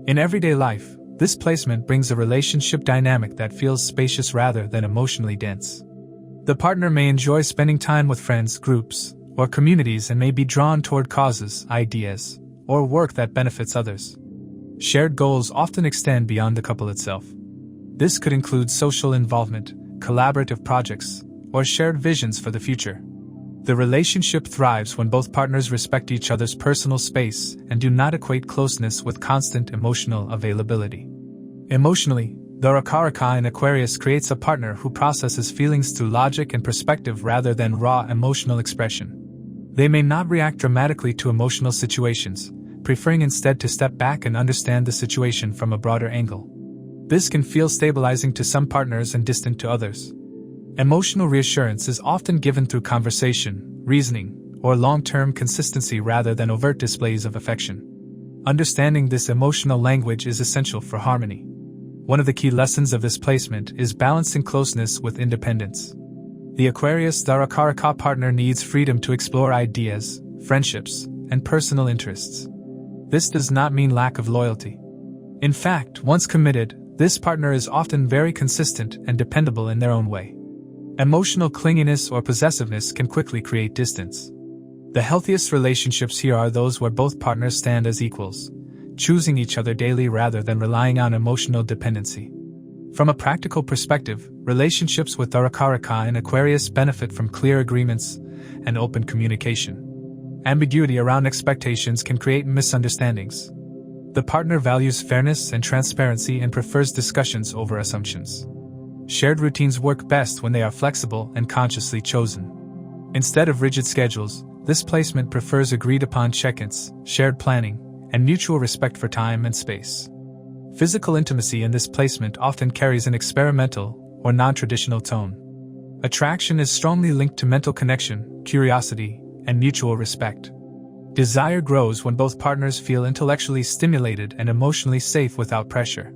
In everyday life, this placement brings a relationship dynamic that feels spacious rather than emotionally dense. The partner may enjoy spending time with friends, groups, or communities and may be drawn toward causes, ideas, or work that benefits others. Shared goals often extend beyond the couple itself. This could include social involvement, collaborative projects, or shared visions for the future. The relationship thrives when both partners respect each other's personal space and do not equate closeness with constant emotional availability. Emotionally, Darakaraka in Aquarius creates a partner who processes feelings through logic and perspective rather than raw emotional expression. They may not react dramatically to emotional situations, preferring instead to step back and understand the situation from a broader angle. This can feel stabilizing to some partners and distant to others. Emotional reassurance is often given through conversation, reasoning, or long-term consistency rather than overt displays of affection. Understanding this emotional language is essential for harmony. One of the key lessons of this placement is balancing closeness with independence. The Aquarius Darakaraka partner needs freedom to explore ideas, friendships, and personal interests. This does not mean lack of loyalty. In fact, once committed, this partner is often very consistent and dependable in their own way. Emotional clinginess or possessiveness can quickly create distance. The healthiest relationships here are those where both partners stand as equals, choosing each other daily rather than relying on emotional dependency. From a practical perspective, relationships with Darakaraka and Aquarius benefit from clear agreements and open communication. Ambiguity around expectations can create misunderstandings. The partner values fairness and transparency and prefers discussions over assumptions. Shared routines work best when they are flexible and consciously chosen. Instead of rigid schedules, this placement prefers agreed-upon check-ins, shared planning, and mutual respect for time and space. Physical intimacy in this placement often carries an experimental or non-traditional tone. Attraction is strongly linked to mental connection, curiosity, and mutual respect. Desire grows when both partners feel intellectually stimulated and emotionally safe without pressure.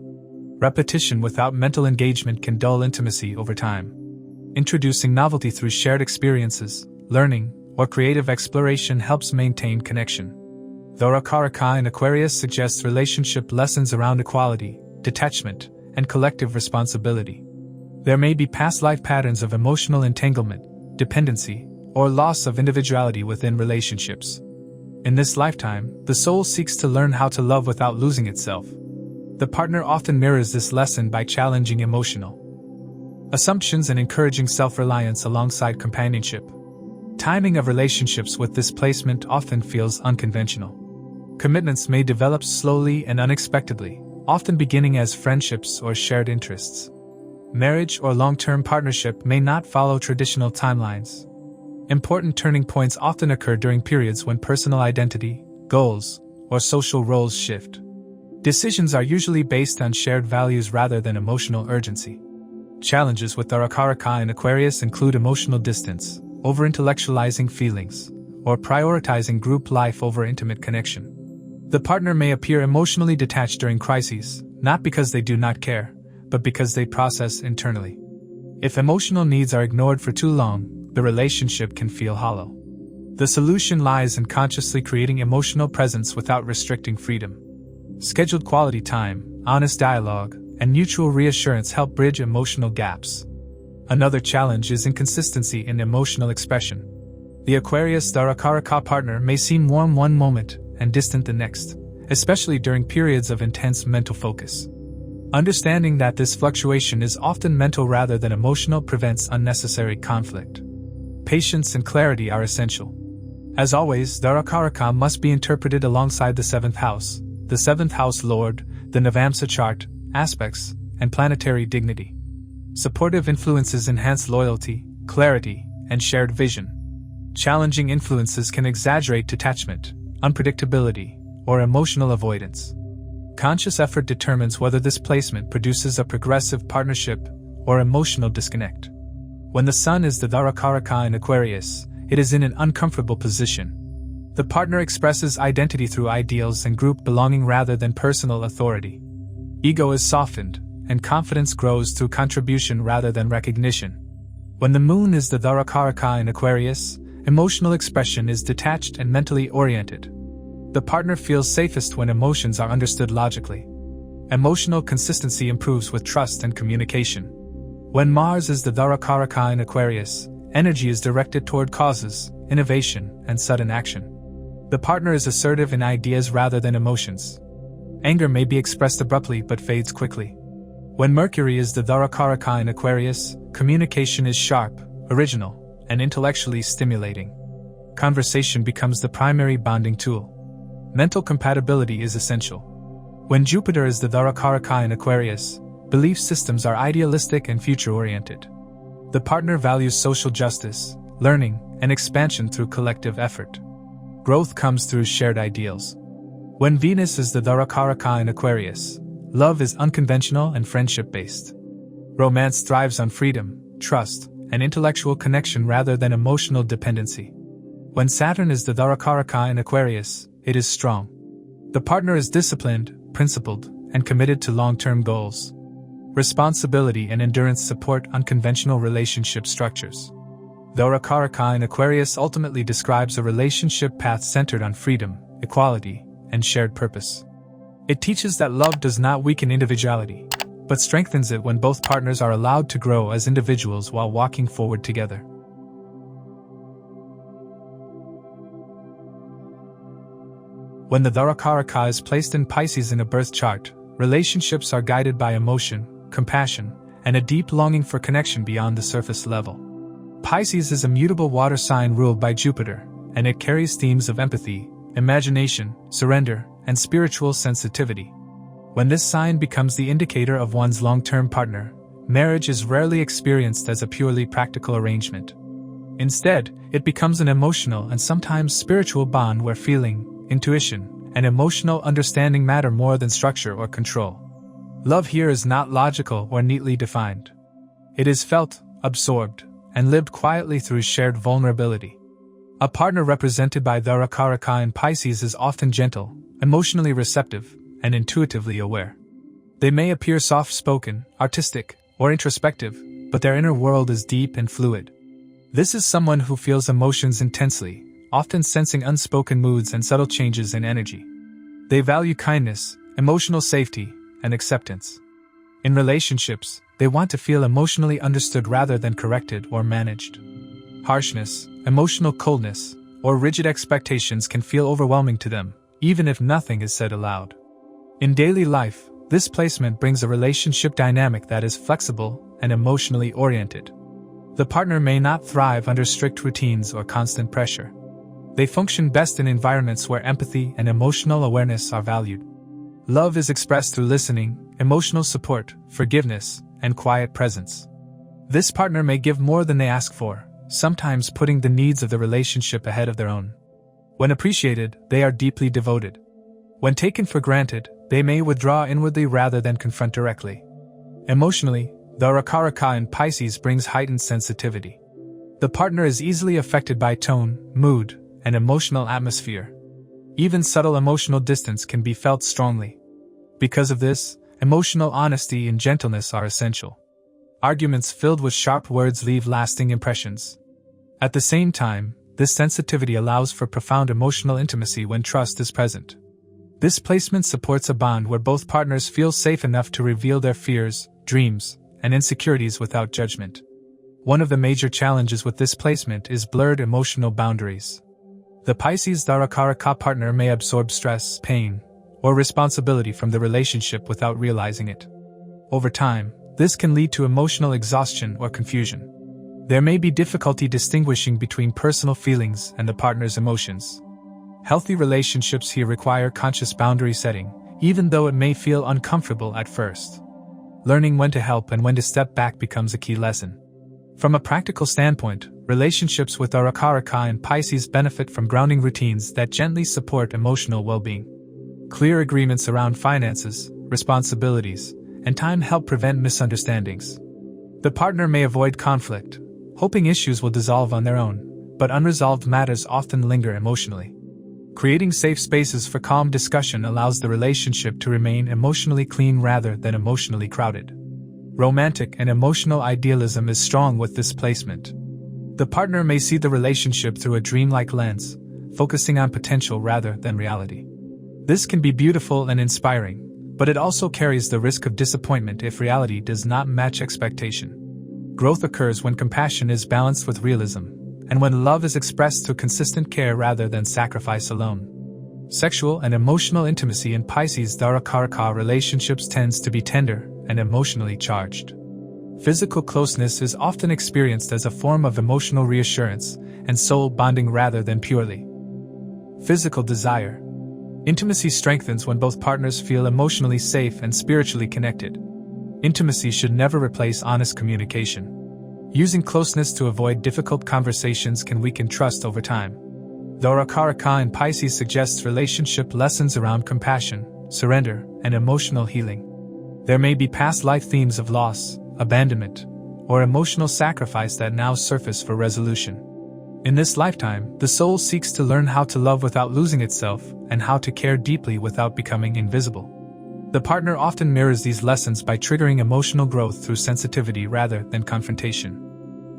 Repetition without mental engagement can dull intimacy over time. Introducing novelty through shared experiences, learning, or creative exploration helps maintain connection. Darakaraka in Aquarius suggests relationship lessons around equality, detachment, and collective responsibility. There may be past life patterns of emotional entanglement, dependency, or loss of individuality within relationships. In this lifetime, the soul seeks to learn how to love without losing itself. The partner often mirrors this lesson by challenging emotional assumptions and encouraging self-reliance alongside companionship. Timing of relationships with this placement often feels unconventional. Commitments may develop slowly and unexpectedly, often beginning as friendships or shared interests. Marriage or long-term partnership may not follow traditional timelines. Important turning points often occur during periods when personal identity, goals, or social roles shift. Decisions are usually based on shared values rather than emotional urgency. Challenges with Darakaraka in Aquarius include emotional distance, over-intellectualizing feelings, or prioritizing group life over intimate connection. The partner may appear emotionally detached during crises, not because they do not care, but because they process internally. If emotional needs are ignored for too long, the relationship can feel hollow. The solution lies in consciously creating emotional presence without restricting freedom. Scheduled quality time, honest dialogue, and mutual reassurance help bridge emotional gaps. Another challenge is inconsistency in emotional expression. The Aquarius Darakaraka partner may seem warm one moment and distant the next, especially during periods of intense mental focus. Understanding that this fluctuation is often mental rather than emotional prevents unnecessary conflict. Patience and clarity are essential. As always, Darakaraka must be interpreted alongside the 7th house, the 7th house lord, the Navamsa chart, aspects, and planetary dignity. Supportive influences enhance loyalty, clarity, and shared vision. Challenging influences can exaggerate detachment, unpredictability, or emotional avoidance. Conscious effort determines whether this placement produces a progressive partnership or emotional disconnect. When the Sun is the Darakaraka in Aquarius, it is in an uncomfortable position. The partner expresses identity through ideals and group belonging rather than personal authority. Ego is softened, and confidence grows through contribution rather than recognition. When the Moon is the Darakaraka in Aquarius, emotional expression is detached and mentally oriented. The partner feels safest when emotions are understood logically. Emotional consistency improves with trust and communication. When Mars is the Darakaraka in Aquarius, energy is directed toward causes, innovation, and sudden action. The partner is assertive in ideas rather than emotions. Anger may be expressed abruptly but fades quickly. When Mercury is the Darakaraka in Aquarius, communication is sharp, original, and intellectually stimulating. Conversation becomes the primary bonding tool. Mental compatibility is essential. When Jupiter is the Darakaraka in Aquarius, belief systems are idealistic and future-oriented. The partner values social justice, learning, and expansion through collective effort. Growth comes through shared ideals. When Venus is the Darakaraka in Aquarius, love is unconventional and friendship-based. Romance thrives on freedom, trust, and intellectual connection rather than emotional dependency. When Saturn is the Darakaraka in Aquarius, it is strong. The partner is disciplined, principled, and committed to long-term goals. Responsibility and endurance support unconventional relationship structures. Darakaraka in Aquarius ultimately describes a relationship path centered on freedom, equality, and shared purpose. It teaches that love does not weaken individuality, but strengthens it when both partners are allowed to grow as individuals while walking forward together. When the Darakaraka is placed in Pisces in a birth chart, relationships are guided by emotion, compassion, and a deep longing for connection beyond the surface level. Pisces is a mutable water sign ruled by Jupiter, and it carries themes of empathy, imagination, surrender, and spiritual sensitivity. When this sign becomes the indicator of one's long-term partner, marriage is rarely experienced as a purely practical arrangement. Instead, it becomes an emotional and sometimes spiritual bond where feeling, intuition, and emotional understanding matter more than structure or control. Love here is not logical or neatly defined. It is felt, absorbed, and lived quietly through shared vulnerability. A partner represented by Darakaraka in Pisces is often gentle, emotionally receptive, and intuitively aware. They may appear soft-spoken, artistic, or introspective, but their inner world is deep and fluid. This is someone who feels emotions intensely, often sensing unspoken moods and subtle changes in energy. They value kindness, emotional safety, and acceptance. In relationships, they want to feel emotionally understood rather than corrected or managed. Harshness, emotional coldness, or rigid expectations can feel overwhelming to them, even if nothing is said aloud. In daily life, this placement brings a relationship dynamic that is flexible and emotionally oriented. The partner may not thrive under strict routines or constant pressure. They function best in environments where empathy and emotional awareness are valued. Love is expressed through listening, emotional support, forgiveness, and quiet presence. This partner may give more than they ask for, sometimes putting the needs of the relationship ahead of their own. When appreciated, they are deeply devoted. When taken for granted, they may withdraw inwardly rather than confront directly. Emotionally, Darakaraka in Pisces brings heightened sensitivity. The partner is easily affected by tone, mood, and emotional atmosphere. Even subtle emotional distance can be felt strongly. Because of this, emotional honesty and gentleness are essential. Arguments filled with sharp words leave lasting impressions. At the same time, this sensitivity allows for profound emotional intimacy when trust is present. This placement supports a bond where both partners feel safe enough to reveal their fears, dreams, and insecurities without judgment. One of the major challenges with this placement is blurred emotional boundaries. The Pisces Darakaraka partner may absorb stress, pain, or responsibility from the relationship without realizing it. Over time, this can lead to emotional exhaustion or confusion. There may be difficulty distinguishing between personal feelings and the partner's emotions. Healthy relationships here require conscious boundary setting, even though it may feel uncomfortable at first. Learning when to help and when to step back becomes a key lesson. From a practical standpoint, relationships with Darakaraka and Pisces benefit from grounding routines that gently support emotional well-being. Clear agreements around finances, responsibilities, and time help prevent misunderstandings. The partner may avoid conflict, hoping issues will dissolve on their own, but unresolved matters often linger emotionally. Creating safe spaces for calm discussion allows the relationship to remain emotionally clean rather than emotionally crowded. Romantic and emotional idealism is strong with this placement. The partner may see the relationship through a dreamlike lens, focusing on potential rather than reality. This can be beautiful and inspiring, but it also carries the risk of disappointment if reality does not match expectation. Growth occurs when compassion is balanced with realism, and when love is expressed through consistent care rather than sacrifice alone. Sexual and emotional intimacy in Pisces Darakaraka relationships tends to be tender and emotionally charged. Physical closeness is often experienced as a form of emotional reassurance and soul bonding rather than purely physical desire. Intimacy strengthens when both partners feel emotionally safe and spiritually connected. Intimacy should never replace honest communication. Using closeness to avoid difficult conversations can weaken trust over time. Darakaraka in Pisces suggests relationship lessons around compassion, surrender, and emotional healing. There may be past life themes of loss, abandonment, or emotional sacrifice that now surface for resolution. In this lifetime, the soul seeks to learn how to love without losing itself and how to care deeply without becoming invisible. The partner often mirrors these lessons by triggering emotional growth through sensitivity rather than confrontation.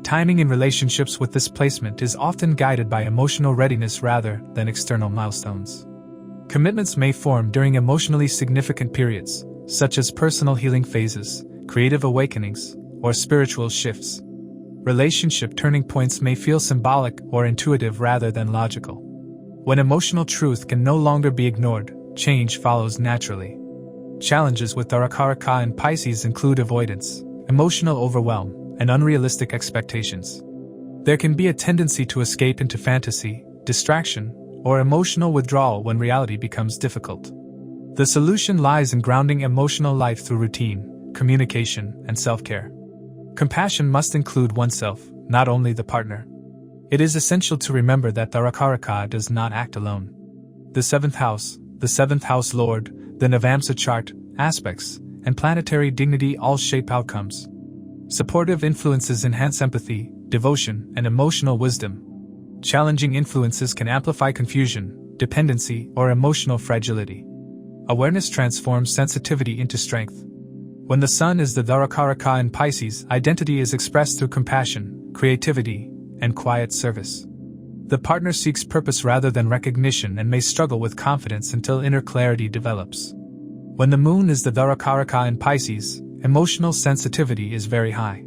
Timing in relationships with this placement is often guided by emotional readiness rather than external milestones. Commitments may form during emotionally significant periods, such as personal healing phases, creative awakenings, or spiritual shifts. Relationship turning points may feel symbolic or intuitive rather than logical. When emotional truth can no longer be ignored, change follows naturally. Challenges with Darakaraka and Pisces include avoidance, emotional overwhelm, and unrealistic expectations. There can be a tendency to escape into fantasy, distraction, or emotional withdrawal when reality becomes difficult. The solution lies in grounding emotional life through routine, communication, and self-care. Compassion must include oneself, not only the partner. It is essential to remember that Darakaraka does not act alone. The seventh house lord, the Navamsa chart, aspects, and planetary dignity all shape outcomes. Supportive influences enhance empathy, devotion, and emotional wisdom. Challenging influences can amplify confusion, dependency, or emotional fragility. Awareness transforms sensitivity into strength. When the sun is the Darakaraka in Pisces, identity is expressed through compassion, creativity, and quiet service. The partner seeks purpose rather than recognition and may struggle with confidence until inner clarity develops. When the moon is the Darakaraka in Pisces, emotional sensitivity is very high.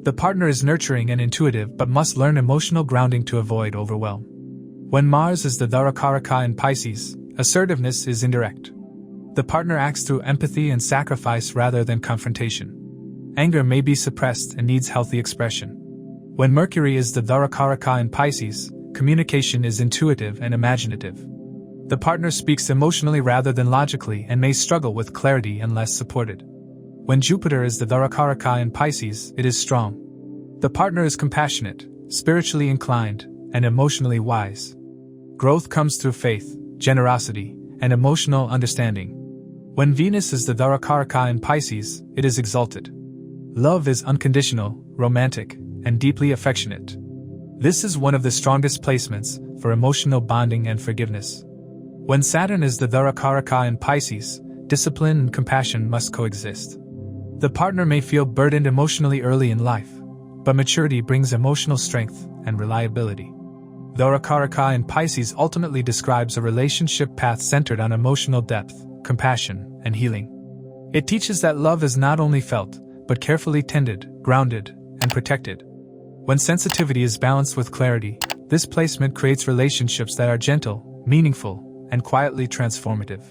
The partner is nurturing and intuitive but must learn emotional grounding to avoid overwhelm. When Mars is the Darakaraka in Pisces, assertiveness is indirect. The partner acts through empathy and sacrifice rather than confrontation. Anger may be suppressed and needs healthy expression. When Mercury is the Darakaraka in Pisces, communication is intuitive and imaginative. The partner speaks emotionally rather than logically and may struggle with clarity unless supported. When Jupiter is the Darakaraka in Pisces, it is strong. The partner is compassionate, spiritually inclined, and emotionally wise. Growth comes through faith, generosity, and emotional understanding. When Venus is the Darakaraka in Pisces, it is exalted. Love is unconditional, romantic, and deeply affectionate. This is one of the strongest placements for emotional bonding and forgiveness. When Saturn is the Darakaraka in Pisces, discipline and compassion must coexist. The partner may feel burdened emotionally early in life, but maturity brings emotional strength and reliability. Darakaraka in Pisces ultimately describes a relationship path centered on emotional depth, compassion, and healing. It teaches that love is not only felt, but carefully tended, grounded, and protected. When sensitivity is balanced with clarity, this placement creates relationships that are gentle, meaningful, and quietly transformative.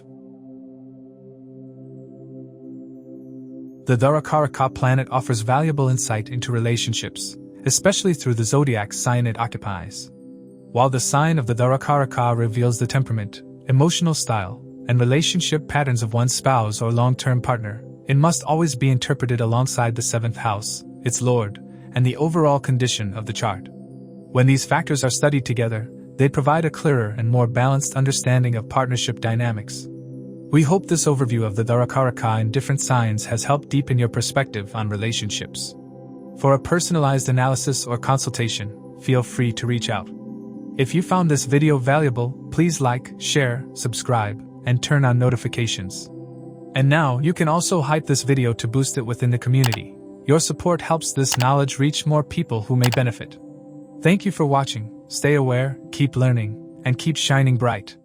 The Darakaraka planet offers valuable insight into relationships, especially through the zodiac sign it occupies. While the sign of the Darakaraka reveals the temperament, emotional style, and relationship patterns of one's spouse or long-term partner, it must always be interpreted alongside the seventh house, its lord, and the overall condition of the chart. When these factors are studied together, they provide a clearer and more balanced understanding of partnership dynamics. We hope this overview of the Darakaraka in different signs has helped deepen your perspective on relationships. For a personalized analysis or consultation, feel free to reach out. If you found this video valuable, please like, share, subscribe, and turn on notifications. And now, you can also hype this video to boost it within the community. Your support helps this knowledge reach more people who may benefit. Thank you for watching. Stay aware, keep learning, and keep shining bright.